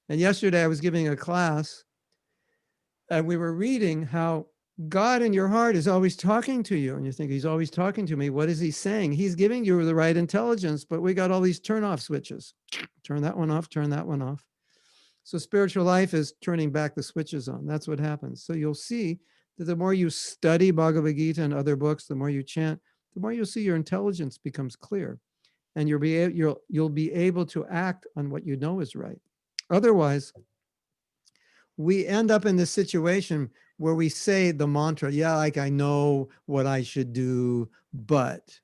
And yesterday I was giving a class and we were reading how God in your heart is always talking to you. And you think, he's always talking to me. What is he saying? He's giving you the right intelligence, but we got all these turn off switches. Turn that one off, turn that one off. So spiritual life is turning back the switches on. That's what happens. So you'll see that the more you study Bhagavad Gita and other books, the more you chant, the more you'll see your intelligence becomes clear, and you'll be able to act on what you know is right. Otherwise, we end up in this situation where we say the mantra, yeah, like I know what I should do, but,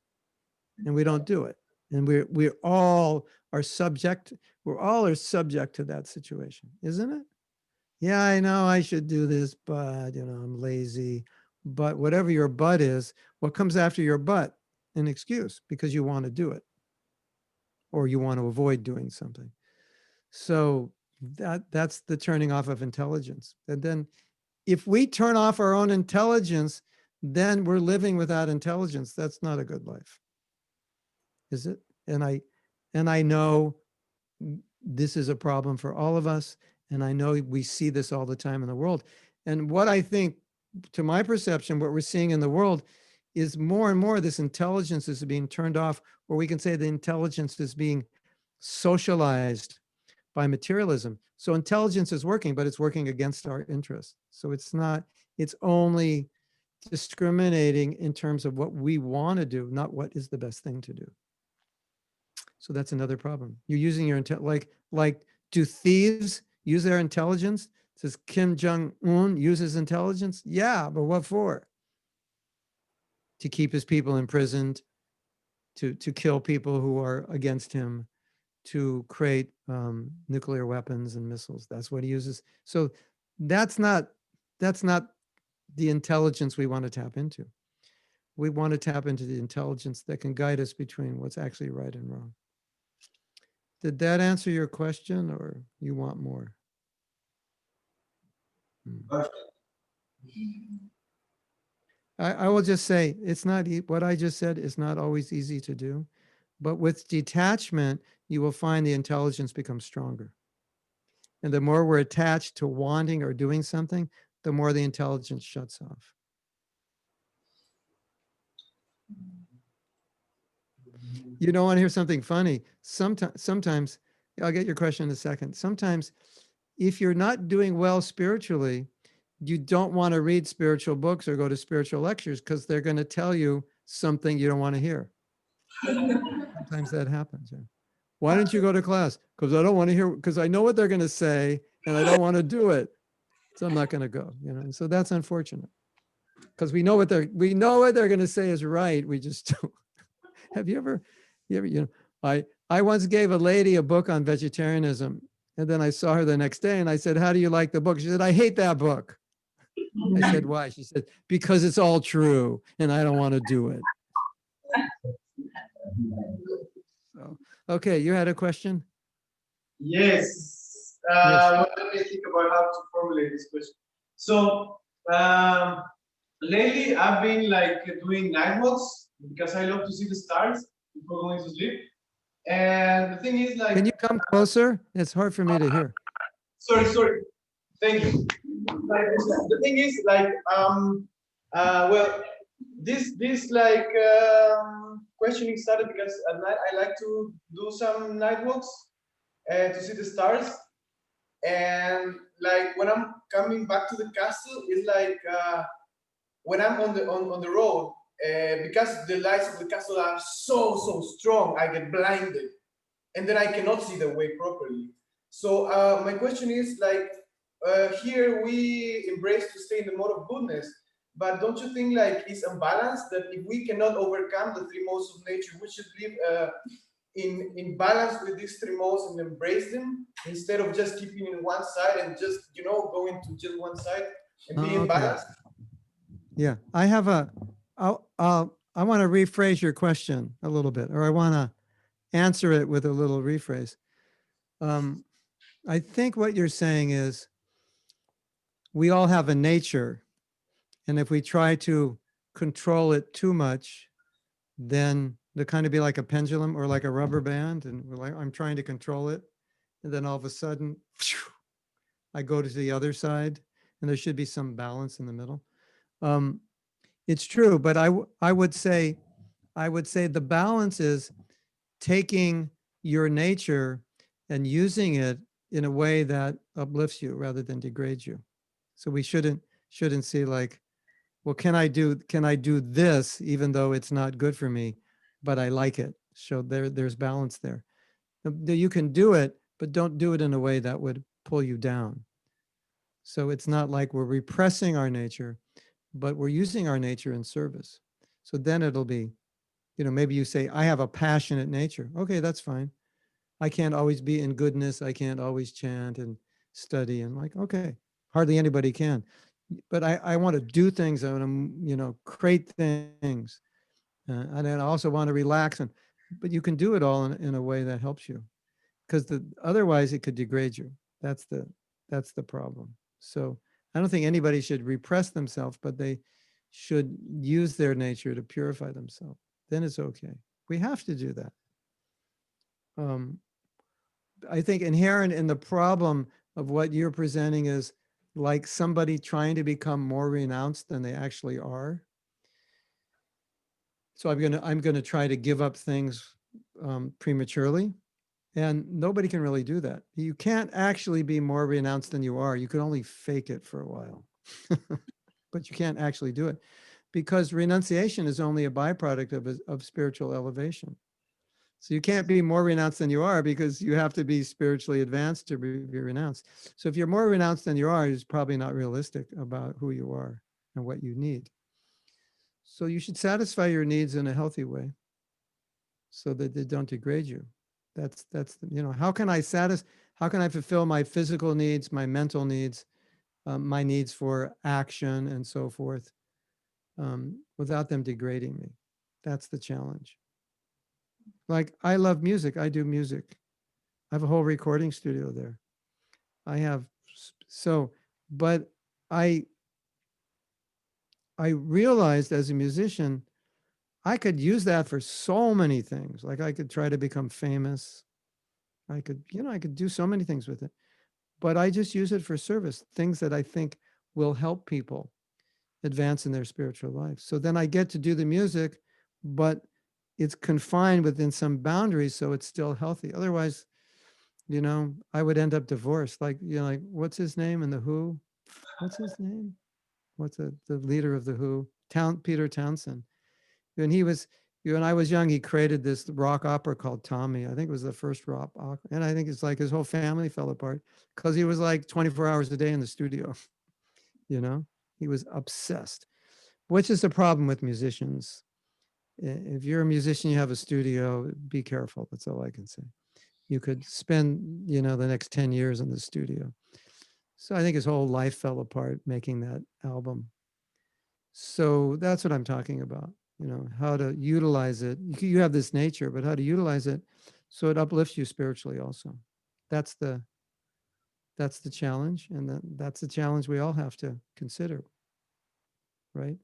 and we don't do it. And we all are subject to that situation, isn't it? Yeah, I know I should do this, but I'm lazy. But whatever your but is, what comes after your but? An excuse, because you want to do it or you want to avoid doing something. So that's the turning off of intelligence. And then if we turn off our own intelligence, then we're living without intelligence. That's not a good life, is it? And I know this is a problem for all of us. And I know we see this all the time in the world. And what I think, to my perception, what we're seeing in the world is more and more this intelligence is being turned off, or we can say the intelligence is being socialized by materialism. So intelligence is working, but it's working against our interests. So it's only discriminating in terms of what we want to do, not what is the best thing to do. So that's another problem. You're using your intent, like do thieves use their intelligence? Says Kim Jong-un uses intelligence? Yeah, but what for? To keep his people imprisoned, to kill people who are against him, to create nuclear weapons and missiles. That's what he uses. So that's not the intelligence we want to tap into. We want to tap into the intelligence that can guide us between what's actually right and wrong. Did that answer your question, or you want more? Perfect. I will just say, it's not, what I just said is not always easy to do, but with detachment, you will find the intelligence becomes stronger. And the more we're attached to wanting or doing something, the more the intelligence shuts off. You don't want to hear something funny. Sometimes, I'll get your question in a second. Sometimes if you're not doing well spiritually, you don't want to read spiritual books or go to spiritual lectures because they're going to tell you something you don't want to hear. Sometimes that happens. Yeah. Why don't you go to class? Because I don't want to hear, because I know what they're going to say and I don't want to do it. So I'm not going to go, And so that's unfortunate because we know what they're going to say is right. We just don't. Have you ever, I once gave a lady a book on vegetarianism, and then I saw her the next day and I said, how do you like the book? She said, I hate that book. I said, why? She said, because it's all true and I don't want to do it. So, okay, you had a question? Yes. Yes. Let me think about how to formulate this question. So, lately I've been like doing night walks because I love to see the stars before going to sleep. And the thing is, like, Can you come closer? It's hard for me to hear. sorry. Thank you. Like, the thing is, like, well, this questioning started because at night I like to do some night walks to see the stars. And like when I'm coming back to the castle, it's like when I'm on the road, because the lights of the castle are so strong, I get blinded, and then I cannot see the way properly. So my question is like, here we embrace to stay in the mode of goodness, but don't you think like it's unbalanced that if we cannot overcome the three modes of nature, we should live in balance with these three modes and embrace them instead of just keeping in one side and just, you know, going to just one side and being Okay. balanced. Yeah, I have I want to rephrase your question a little bit, or I want to answer it with a little rephrase. I think what you're saying is we all have a nature, and if we try to control it too much, then they kind of be like a pendulum or like a rubber band, and we're like, I'm trying to control it, and then all of a sudden, I go to the other side, and there should be some balance in the middle. It's true, but I would say the balance is taking your nature and using it in a way that uplifts you rather than degrades you. So we shouldn't see like, well, can I do this even though it's not good for me, but I like it. So there's balance there. You can do it, but don't do it in a way that would pull you down. So it's not like we're repressing our nature, but we're using our nature in service. So then it'll be, you know, maybe you say, I have a passionate nature. Okay, that's fine. I can't always be in goodness. I can't always chant and study. And like, okay, hardly anybody can. But I want to do things. I want to, you know, create things. And then I also want to relax. But you can do it all in a way that helps you. Because otherwise it could degrade you. That's the problem. So I don't think anybody should repress themselves, but they should use their nature to purify themselves. Then it's okay. We have to do that. I think inherent in the problem of what you're presenting is like somebody trying to become more renounced than they actually are. So I'm gonna try to give up things prematurely, and nobody can really do that. You can't actually be more renounced than you are. You can only fake it for a while, but you can't actually do it because renunciation is only a byproduct of spiritual elevation. So you can't be more renounced than you are because you have to be spiritually advanced to be renounced. So if you're more renounced than you are, it's probably not realistic about who you are and what you need. So you should satisfy your needs in a healthy way so that they don't degrade you. That's you know, how can I fulfill my physical needs, my mental needs, my needs for action and so forth, without them degrading me? That's the challenge. Like I love music. I do music. I have a whole recording studio there. But I realized as a musician, I could use that for so many things. Like I could try to become famous. I could do so many things with it, but I just use it for service, things that I think will help people advance in their spiritual life. So then I get to do the music, but it's confined within some boundaries, so it's still healthy. Otherwise, you know, I would end up divorced. Like, you know, like what's his name in the Who? What's his name? What's the leader of the Who? Peter Townsend. When I was young, he created this rock opera called Tommy. I think it was the first rock opera. And I think it's like his whole family fell apart because he was like 24 hours a day in the studio. You know, he was obsessed, which is the problem with musicians. If you're a musician, you have a studio, be careful. That's all I can say. You could spend, you know, the next 10 years in the studio. So I think his whole life fell apart making that album. So that's what I'm talking about, you know, how to utilize it. You have this nature, but how to utilize it so it uplifts you spiritually also. That's the challenge. And that's the challenge we all have to consider, right?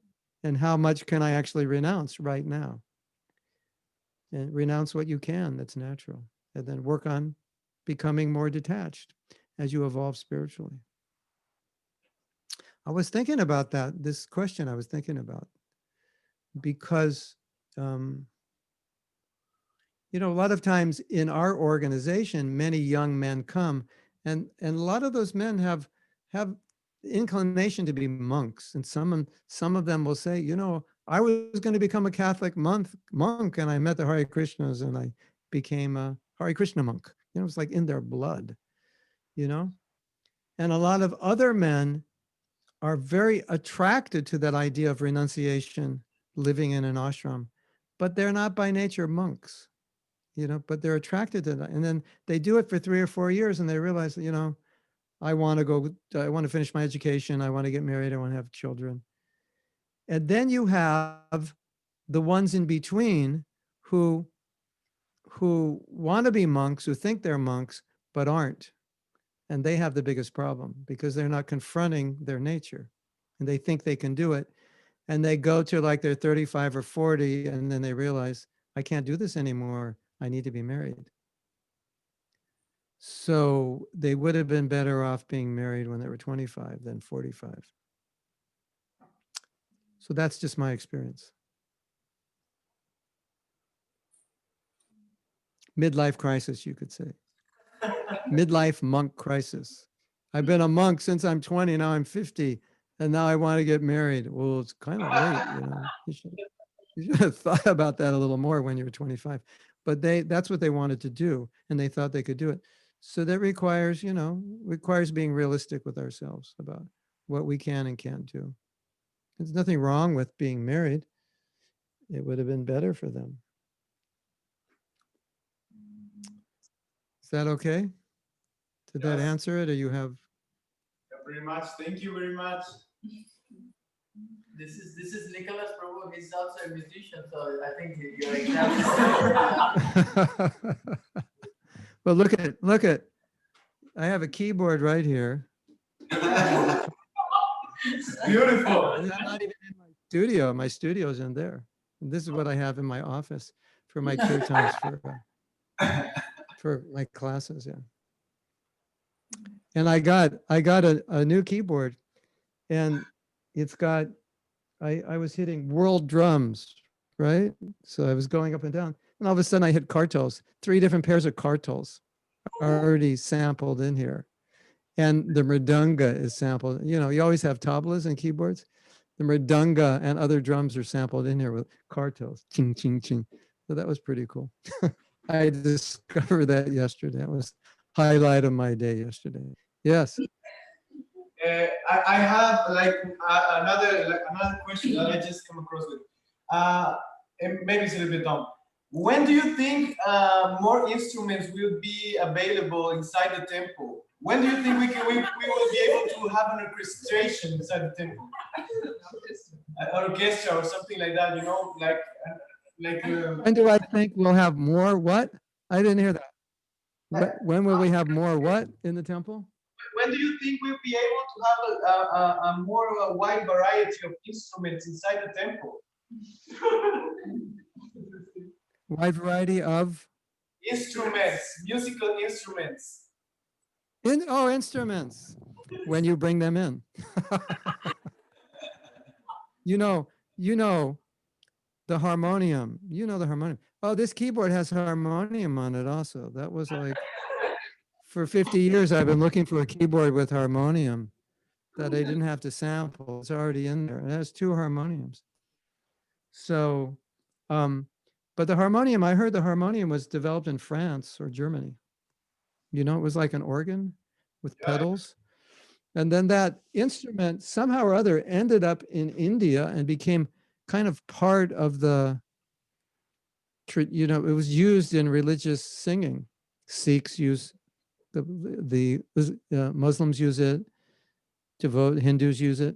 And how much can I actually renounce right now? And renounce what you can, that's natural. And then work on becoming more detached as you evolve spiritually. I was thinking about that, this question I was thinking about, because, you know, a lot of times in our organization, many young men come and a lot of those men have inclination to be monks. And some of them will say, you know, I was going to become a Catholic monk and I met the Hare Krishnas and I became a Hare Krishna monk. You know, it's like in their blood, you know? And a lot of other men are very attracted to that idea of renunciation, living in an ashram, but they're not by nature monks. you know, but they're attracted to that. And then they do it for 3 or 4 years and they realize that, you know, I want to finish my education. I want to get married. I want to have children. And then you have the ones in between who want to be monks, who think they're monks, but aren't. And they have the biggest problem because they're not confronting their nature and they think they can do it. And they go to like they're 35 or 40 and then they realize, I can't do this anymore. I need to be married. So they would have been better off being married when they were 25 than 45. So that's just my experience. Midlife crisis, you could say. Midlife monk crisis. I've been a monk since I'm 20, now I'm 50, and now I want to get married. Well, it's kind of late, you know. You should have thought about that a little more when you were 25. But that's what they wanted to do, and they thought they could do it. So that requires, you know, requires being realistic with ourselves about what we can and can't do. There's nothing wrong with being married. It would have been better for them. Is that okay? Did that Yes. answer it, or you have? Yeah, very much. Thank you very much. This is Nicholas Prabhu. He's also a musician, so I think your example. Well, look at. I have a keyboard right here. Beautiful. And I'm not even in my studio. My studio's in there. And this is what I have in my office for my kirtans for my classes. Yeah. And I got a new keyboard, and it's got. I was hitting world drums, right? So I was going up and down, and all of a sudden I hit kartals. 3 different pairs of kartals already sampled in here. And the mridanga is sampled. You know, you always have tablas and keyboards. The mridanga and other drums are sampled in here with kartals. Ching, ching, ching. So that was pretty cool. I discovered that yesterday. That was highlight of my day yesterday. Yes. I have like another question that I just come across with. And maybe it's a little bit dumb. When do you think more instruments will be available inside the temple? When do you think we will be able to have an orchestration inside the temple? An orchestra or something like that, you know, like. When do I think we'll have more what? I didn't hear that. When will we have more what in the temple? When do you think we'll be able to have a more wide variety of instruments inside the temple? Wide variety of Instruments, musical instruments. Instruments. When you bring them in. you know the harmonium. You know the harmonium. Oh, this keyboard has harmonium on it also. That was like, for 50 years, I've been looking for a keyboard with harmonium that I didn't have to sample. It's already in there. It has 2 harmoniums. So, but the harmonium, I heard the harmonium was developed in France or Germany. You know, it was like an organ with pedals. And then that instrument somehow or other ended up in India and became kind of part of the, you know, it was used in religious singing. Sikhs use the Muslims use it, Hindus use it.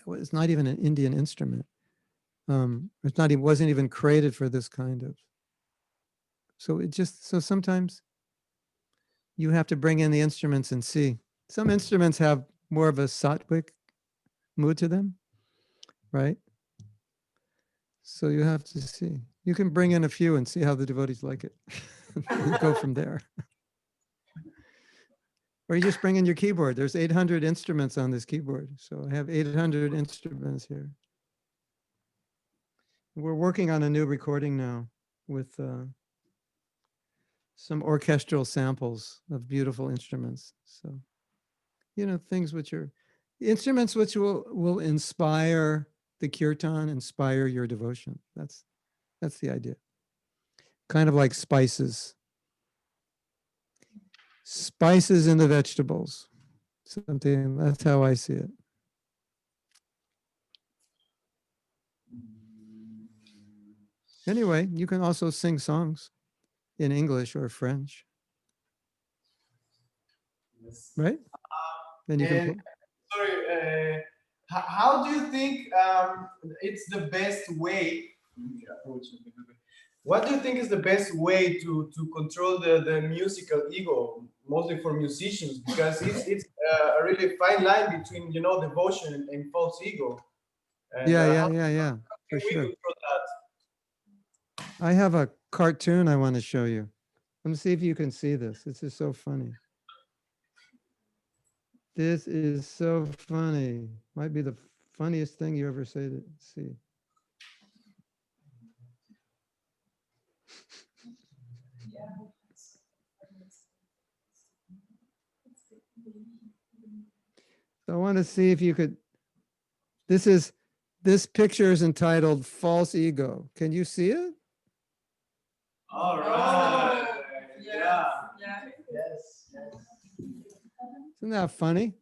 It's not even an Indian instrument. It's not even, wasn't even created for this kind of. So sometimes you have to bring in the instruments and see. Some instruments have more of a sattvic mood to them, right? So you have to see. You can bring in a few and see how the devotees like it. And go from there. Or you just bring in your keyboard. There's 800 instruments on this keyboard. So I have 800 instruments here. We're working on a new recording now with some orchestral samples of beautiful instruments. So, you know, things which are instruments which will inspire the kirtan, inspire your devotion. That's the idea. Kind of like spices. Spices in the vegetables. Something, that's how I see it. Anyway, you can also sing songs. in English or French, Yes. right? Then you can And play. sorry, how do you think it's the best way? What do you think is the best way to control the musical ego, mostly for musicians? Because it's a really fine line between, you know, devotion and false ego. And Yeah, for can we sure. control that? I have a cartoon I want to show you. Let me see if you can see this. This is so funny. This is so funny. Might be the funniest thing you ever see. So I want to see if you could. This picture is entitled "False Ego." Can you see it? All right. Yeah. Yes. Isn't that funny?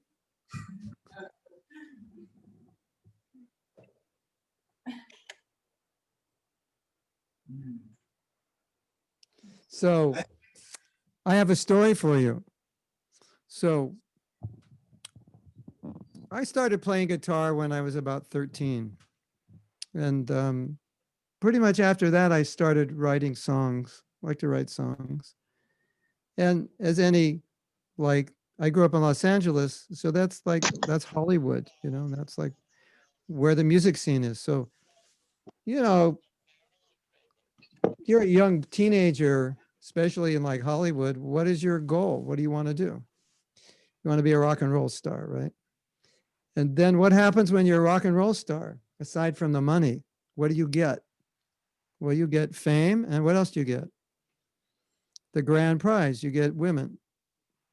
So I have a story for you. So I started playing guitar when I was about 13. And pretty much after that, I started writing songs. I like to write songs. And as any, like, I grew up in Los Angeles. So that's Hollywood, you know, that's like where the music scene is. So, you know, you're a young teenager, especially in like Hollywood. What is your goal? What do you want to do? You want to be a rock and roll star, right? And then what happens when you're a rock and roll star? Aside from the money, what do you get? Well, you get fame. And what else do you get? The grand prize. You get women,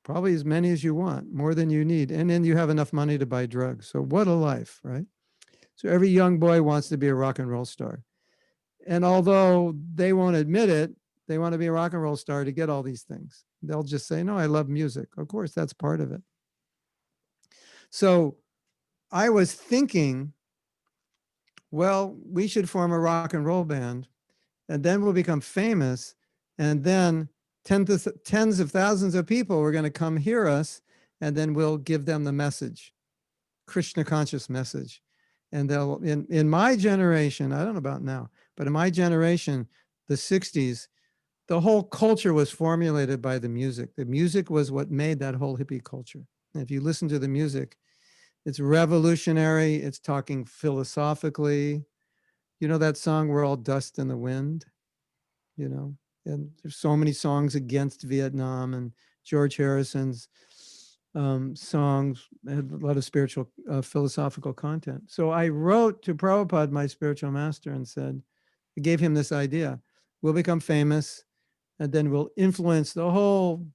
probably as many as you want, more than you need. And then you have enough money to buy drugs. So what a life, right? So every young boy wants to be a rock and roll star. And although they won't admit it, they want to be a rock and roll star to get all these things. They'll just say, no, I love music. Of course, that's part of it. So I was thinking, well, we should form a rock and roll band, and then we'll become famous. And then tens of thousands of people are going to come hear us, and then we'll give them the message, Krishna conscious message. And they'll, in my generation, I don't know about now, but in my generation, the 60s, the whole culture was formulated by the music. The music was what made that whole hippie culture. And if you listen to the music, it's revolutionary. It's talking philosophically. You know that song, We're All Dust in the Wind? You know, and there's so many songs against Vietnam, and George Harrison's songs had a lot of spiritual, philosophical content. So I wrote to Prabhupada, my spiritual master, and said, I gave him this idea. We'll become famous, and then we'll influence the whole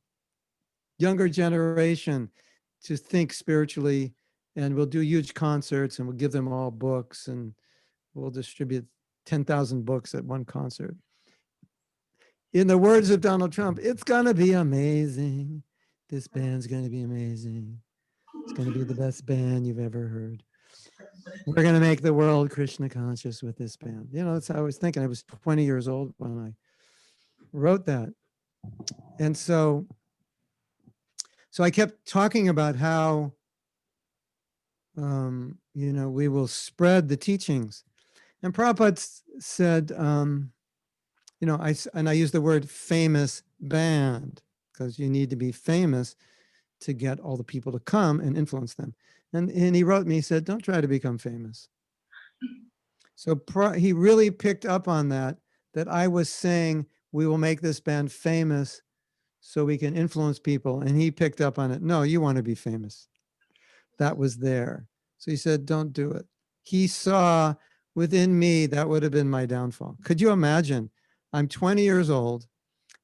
younger generation to think spiritually, and we'll do huge concerts, and we'll give them all books, and we'll distribute 10,000 books at one concert. In the words of Donald Trump, it's going to be amazing. This band's going to be amazing. It's going to be the best band you've ever heard. We're going to make the world Krishna conscious with this band. You know, that's how I was thinking. I was 20 years old when I wrote that. And so I kept talking about how, you know, we will spread the teachings. And Prabhupada said, you know, I use the word famous band, because you need to be famous to get all the people to come and influence them. And he wrote me, he said, don't try to become famous. So he really picked up on that I was saying we will make this band famous so we can influence people. And he picked up on it. No, you want to be famous. That was there. So he said, don't do it. He saw within me that would have been my downfall. Could you imagine? I'm 20 years old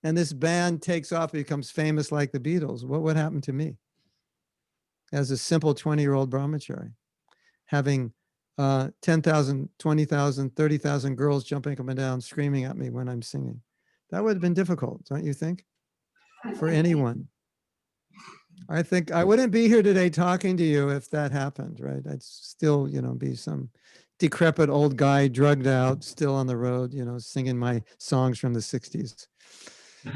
and this band takes off, becomes famous like the Beatles. What would happen to me as a simple 20-year-old brahmachari, having 10,000, 20,000, 30,000 girls jumping up and down, screaming at me when I'm singing? That would have been difficult, don't you think? For anyone. I think I wouldn't be here today talking to you if that happened, right? I'd still, you know, be some decrepit old guy, drugged out, still on the road, you know, singing my songs from the 60s.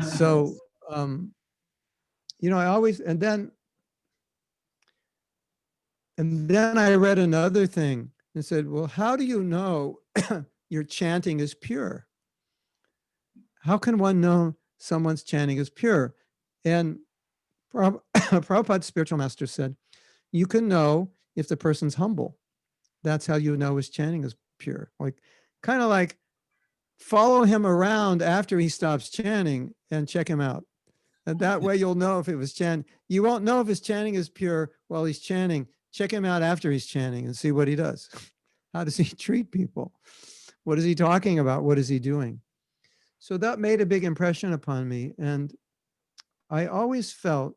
So, you know, I always, and then I read another thing and said, well, how do you know your chanting is pure? How can one know someone's chanting is pure? And Prabhupada's spiritual master said, you can know if the person's humble. That's how you know his chanting is pure. Like, kind of like follow him around after he stops chanting and check him out. And that way you'll know if it was chanting. You won't know if his chanting is pure while he's chanting. Check him out after he's chanting and see what he does. How does he treat people? What is he talking about? What is he doing? So that made a big impression upon me. And I always felt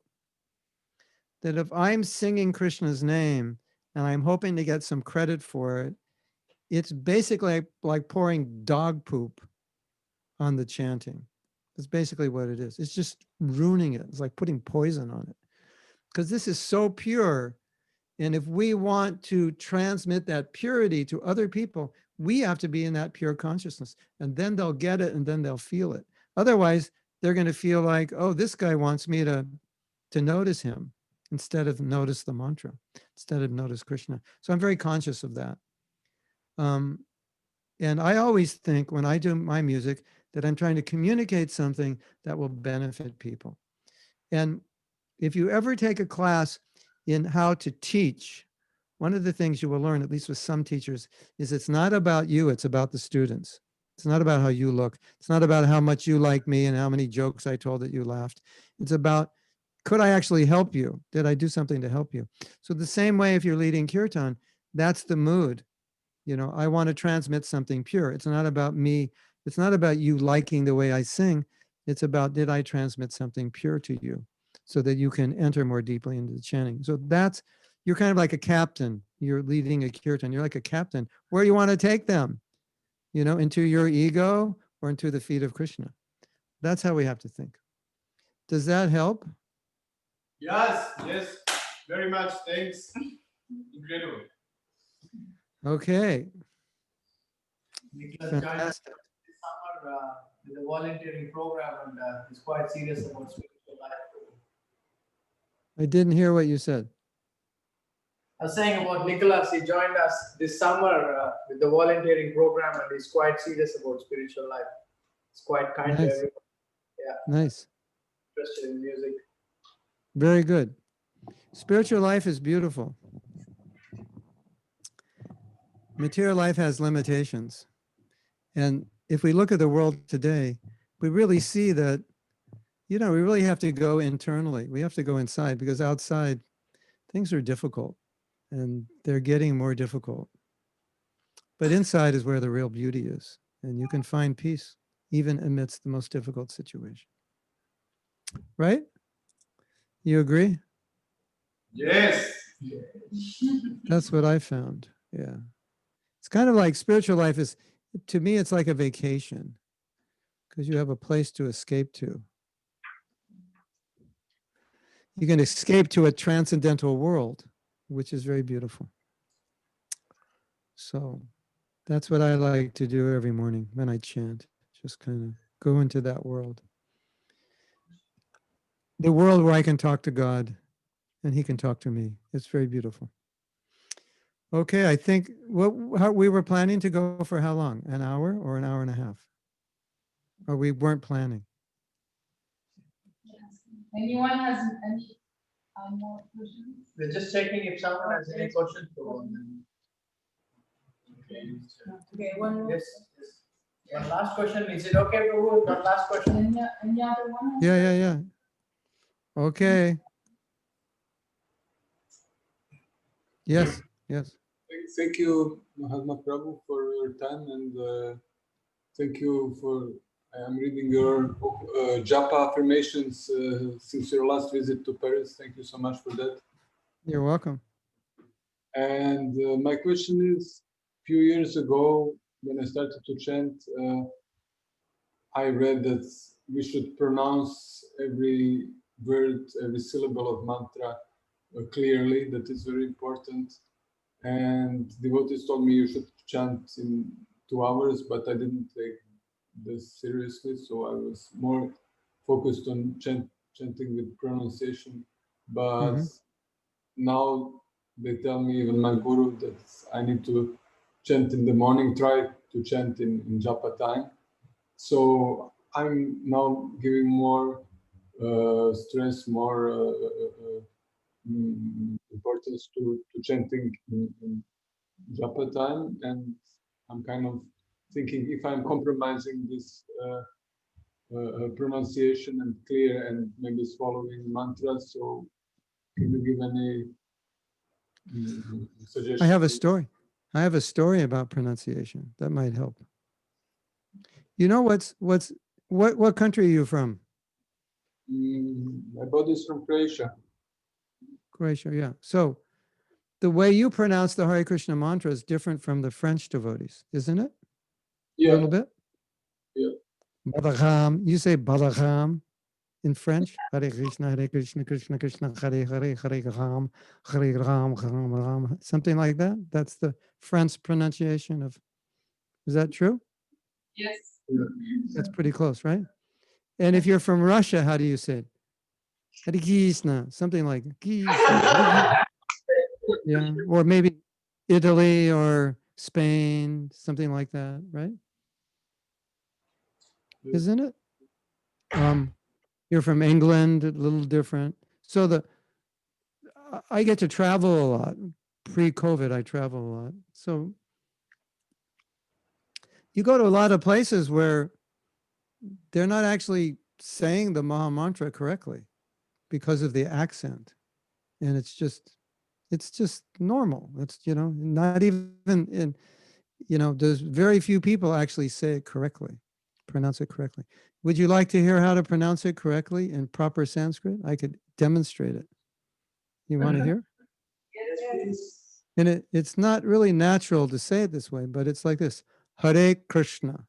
that if I'm singing Krishna's name and I'm hoping to get some credit for it, it's basically like pouring dog poop on the chanting. That's basically what it is. It's just ruining it. It's like putting poison on it. Because this is so pure. And if we want to transmit that purity to other people, we have to be in that pure consciousness. And then they'll get it and then they'll feel it. Otherwise, they're going to feel like, oh, this guy wants me to notice him instead of notice the mantra, instead of notice Krishna. So I'm very conscious of that. And I always think when I do my music that I'm trying to communicate something that will benefit people. And if you ever take a class in how to teach, one of the things you will learn, at least with some teachers, is it's not about you, it's about the students. It's not about how you look. It's not about how much you like me and how many jokes I told that you laughed. It's about, could I actually help you? Did I do something to help you? So the same way if you're leading kirtan, that's the mood. You know, I want to transmit something pure. It's not about me. It's not about you liking the way I sing. It's about, did I transmit something pure to you so that you can enter more deeply into the chanting? So that's, you're kind of like a captain. You're leading a kirtan. You're like a captain. Where you want to take them, you know, into your ego or into the feet of Krishna. That's how we have to think. Does that help? Yes, yes, very much. Thanks. Incredible. Okay. Nicholas joined us Fantastic. this summer with a volunteering program and is quite serious about spiritual life. I didn't hear what you said. I was saying about Nicholas, he joined us this summer with the volunteering program and he's quite serious about spiritual life. He's quite kind to Nice. everyone. Yeah, Nice. interested in music. Very good. Spiritual life is beautiful. Material life has limitations. And if we look at the world today, we really see that, you know, we really have to go internally. We have to go inside because outside things are difficult and they're getting more difficult. But inside is where the real beauty is. And you can find peace even amidst the most difficult situation. Right? You agree? Yes. That's what I found. Yeah. It's kind of like spiritual life is, to me, it's like a vacation because you have a place to escape to. You can escape to a transcendental world, which is very beautiful. So that's what I like to do every morning when I chant, just kind of go into that world. The world where I can talk to God and he can talk to me. It's very beautiful. Okay, I think how we were planning to go for how long? An hour or an hour and a half? Or we weren't planning? Anyone has any more questions? We're just checking if someone has any questions for them. Okay, one more. Yes, yes. One last question. Is it okay, Prabhu? One last question. Any other one? Yeah. Okay. Yes. Thank you, Mahatma Prabhu, for your time, and thank you for. I'm reading your japa affirmations since your last visit to Paris. Thank you so much for that. You're welcome. And my question is, a few years ago, when I started to chant, I read that we should pronounce every word, every syllable of mantra clearly. That is very important. And devotees told me you should chant in 2 hours, but I didn't take this seriously. So I was more focused on chanting with pronunciation, but Mhm. now they tell me, even my guru, that I need to chant in the morning, try to chant in japa time. So I'm now giving more stress, more importance to chanting in japa time, and I'm kind of thinking if I'm compromising this pronunciation and clear and maybe swallowing mantras. So can you give any suggestions? I have a story. I have a story about pronunciation that might help. You know what country are you from? My body is from Croatia. Croatia, yeah. So the way you pronounce the Hare Krishna mantra is different from the French devotees, isn't it? A Yeah, little bit? yeah. Badacham. You say Badacham in French. Hare Krishna, Krishna Krishna, Hare Hare, Hare Ram, Hare Ram, Ram Ram. Something like that. That's the French pronunciation of. Is that true? Yes. That's pretty close, right? And if you're from Russia, how do you say it? Hare Krishna, something like Krishna. Yeah, or maybe Italy or Spain, something like that, right? Yeah. Isn't it? You're from England, a little different. So I get to travel a lot. Pre-COVID, I travel a lot. So you go to a lot of places where they're not actually saying the Maha Mantra correctly because of the accent, and it's just normal. It's not even in there's very few people actually say it correctly, pronounce it correctly. Would you like to hear how to pronounce it correctly in proper Sanskrit? I could demonstrate it. You want to hear? Yes. And it's not really natural to say it this way, but it's like this: Hare Krishna,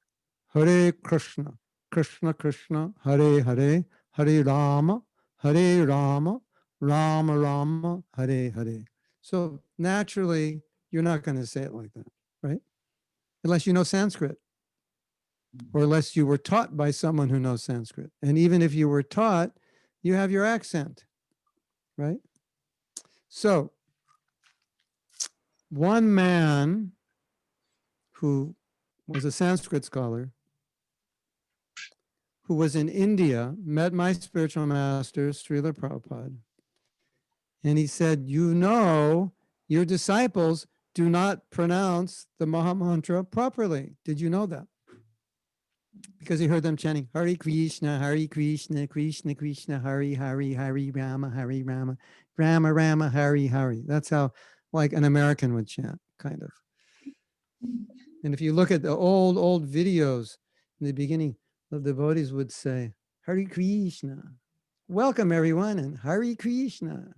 Hare Krishna, Krishna Krishna, Hare Hare, Hare Rama, Hare Rama, Rama Rama, Hare Hare. So naturally, you're not going to say it like that, right? Unless you know Sanskrit, or unless you were taught by someone who knows Sanskrit. And even if you were taught, you have your accent, right? So one man who was a Sanskrit scholar who was in India met my spiritual master, Srila Prabhupada. And he said, your disciples do not pronounce the Maha Mantra properly. Did you know that? Because he heard them chanting, Hare Krishna, Krishna Krishna, Hare Hare, Hare Rama, Rama Rama, Hare Hare. That's how like an American would chant, kind of. And if you look at the old videos in the beginning, the devotees would say, Hare Krishna, welcome everyone, and Hare Krishna.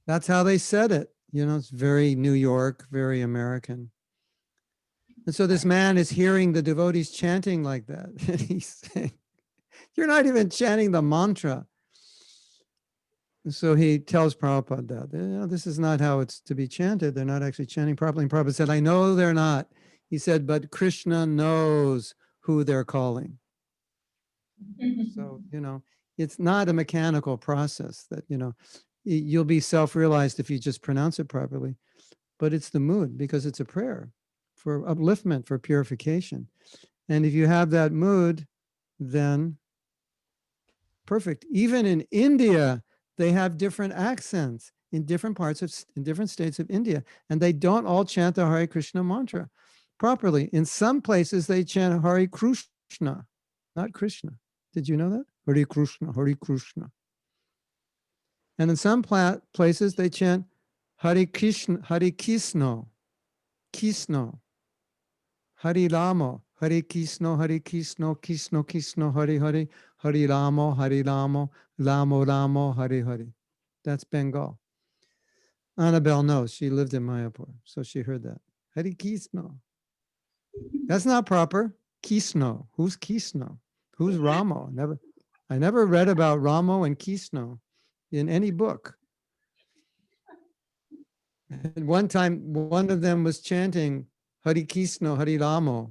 That's how they said it. It's very New York, very American. And so this man is hearing the devotees chanting like that. And he's saying, you're not even chanting the mantra. And so he tells Prabhupada that, this is not how it's to be chanted. They're not actually chanting properly. And Prabhupada said, I know they're not. He said, but Krishna knows who they're calling. So, it's not a mechanical process that, you'll be self-realized if you just pronounce it properly. But it's the mood, because it's a prayer for upliftment, for purification. And if you have that mood, then perfect. Even in India, they have different accents in different in different states of India, and they don't all chant the Hare Krishna mantra properly. In some places, they chant Hare Krishna, not Krishna. Did you know that? Hare Krishna, Hare Krishna. And in some places, they chant Hare Krishna, Hare Krishna, Krishna, Hare Rama, Hare Krishna, Hare Krishna, Krishna Krishna, Hare Hare, Hare Rama, Hare Rama, Rama Rama, Hare Hare. That's Bengal. Annabelle knows. She lived in Mayapur, so she heard that. Hare Krishna. That's not proper. Krishna. Who's Krishna? Who's Rama? I never read about Rama and Krishna in any book. And one time, one of them was chanting Hare Krishna, Hare Rama,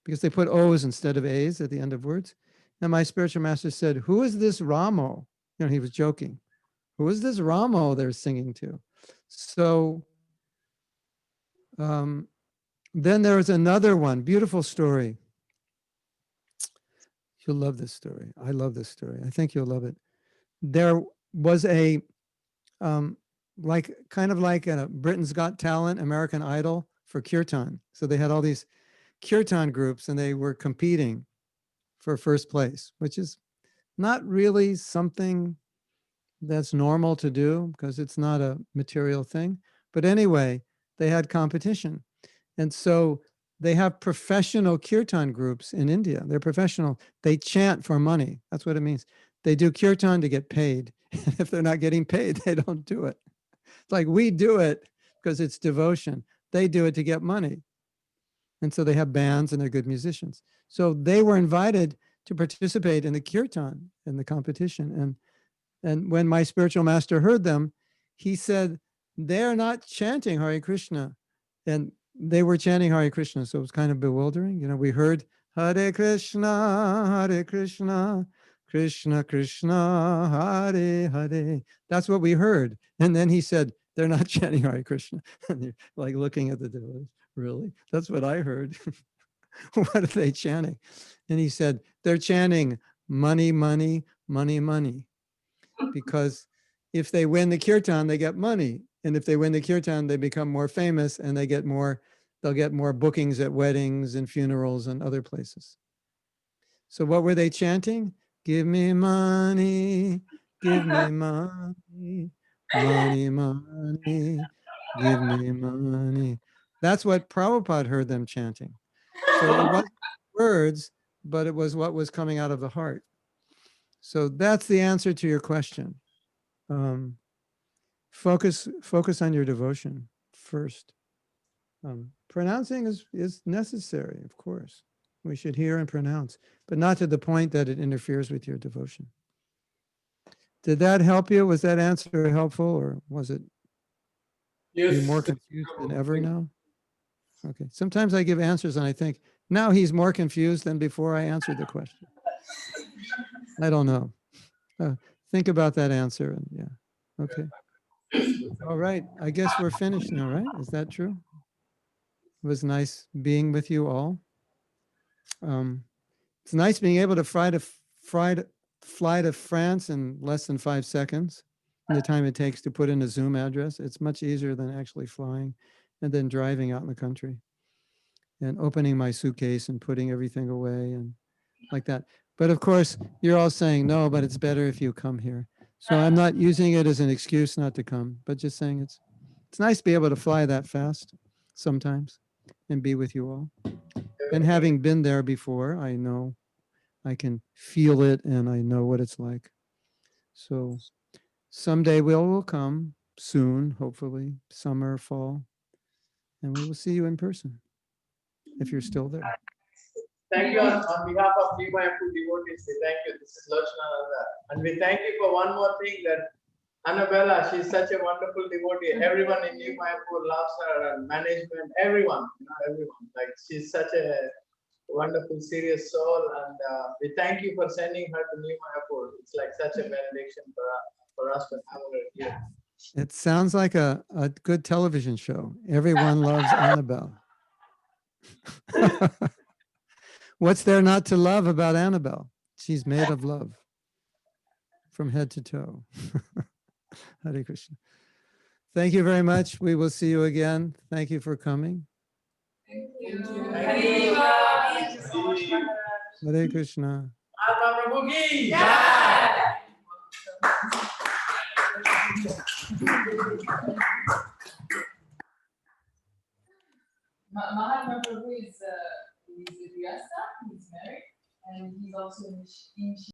because they put O's instead of A's at the end of words. And my spiritual master said, "Who is this Ramo?" You know, he was joking. "Who is this Ramo they're singing to?" So then there was another one, beautiful story. You'll love this story. I love this story. I think you'll love it. There was a like kind of like a Britain's Got Talent, American Idol for kirtan. So they had all these kirtan groups and they were competing for first place, which is not really something that's normal to do because it's not a material thing. But anyway, they had competition. And so they have professional kirtan groups in India. They're professional. They chant for money. That's what it means. They do kirtan to get paid. If they're not getting paid, they don't do it. It's like we do it because it's devotion. They do it to get money. And so they have bands and they're good musicians. So they were invited to participate in the kirtan in the competition. And when my spiritual master heard them, he said, they're not chanting Hare Krishna. And they were chanting Hare Krishna. So it was kind of bewildering. You know, we heard Hare Krishna, Krishna Krishna, Hare Hare. That's what we heard. And then he said, they're not chanting Hare Krishna. And you're like looking at the devotees. Really? That's what I heard. What are they chanting? And he said, they're chanting money, money, money, money. Because if they win the kirtan, they get money. And if they win the kirtan, they become more famous and they'll get more bookings at weddings and funerals and other places. So what were they chanting? Give me money, give me money, money, money, give me money. That's what Prabhupada heard them chanting. So it wasn't words, but it was what was coming out of the heart. So that's the answer to your question. Focus on your devotion first. Pronouncing is necessary, of course. We should hear and pronounce, but not to the point that it interferes with your devotion. Did that help you? Was that answer helpful, or was it you more confused than ever now? Okay. Sometimes I give answers and I think, now he's more confused than before I answered the question. I don't know. Think about that answer and yeah. Okay. All right. I guess we're finished now, right? Is that true? It was nice being with you all. It's nice being able to fly to France in less than 5 seconds. And the time it takes to put in a Zoom address, it's much easier than actually flying and then driving out in the country and opening my suitcase and putting everything away and like that. But of course, you're all saying, no, but it's better if you come here. So I'm not using it as an excuse not to come, but just saying it's nice to be able to fly that fast sometimes and be with you all. And having been there before, I know I can feel it and I know what it's like. So someday we'll come soon, hopefully, summer, fall, and we will see you in person if you're still there. Thank you on behalf of New Mayapur devotees. We thank you. This is Lochanananda. And we thank you for one more thing that Annabella, she's such a wonderful devotee. Everyone in New Mayapur loves her and management, everyone, everyone. Like she's such a wonderful, serious soul. And we thank you for sending her to New Mayapur. It's like such a benediction for us to have her here. It sounds like a good television show. Everyone loves Annabelle. What's there not to love about Annabelle? She's made of love from head to toe. Hare Krishna. Thank you very much. We will see you again. Thank you for coming. Thank you. Hare Krishna. Mahatma Prabhu ki Yeah. Mahatma Prabhu is a Vyasa, he's married, and he's also in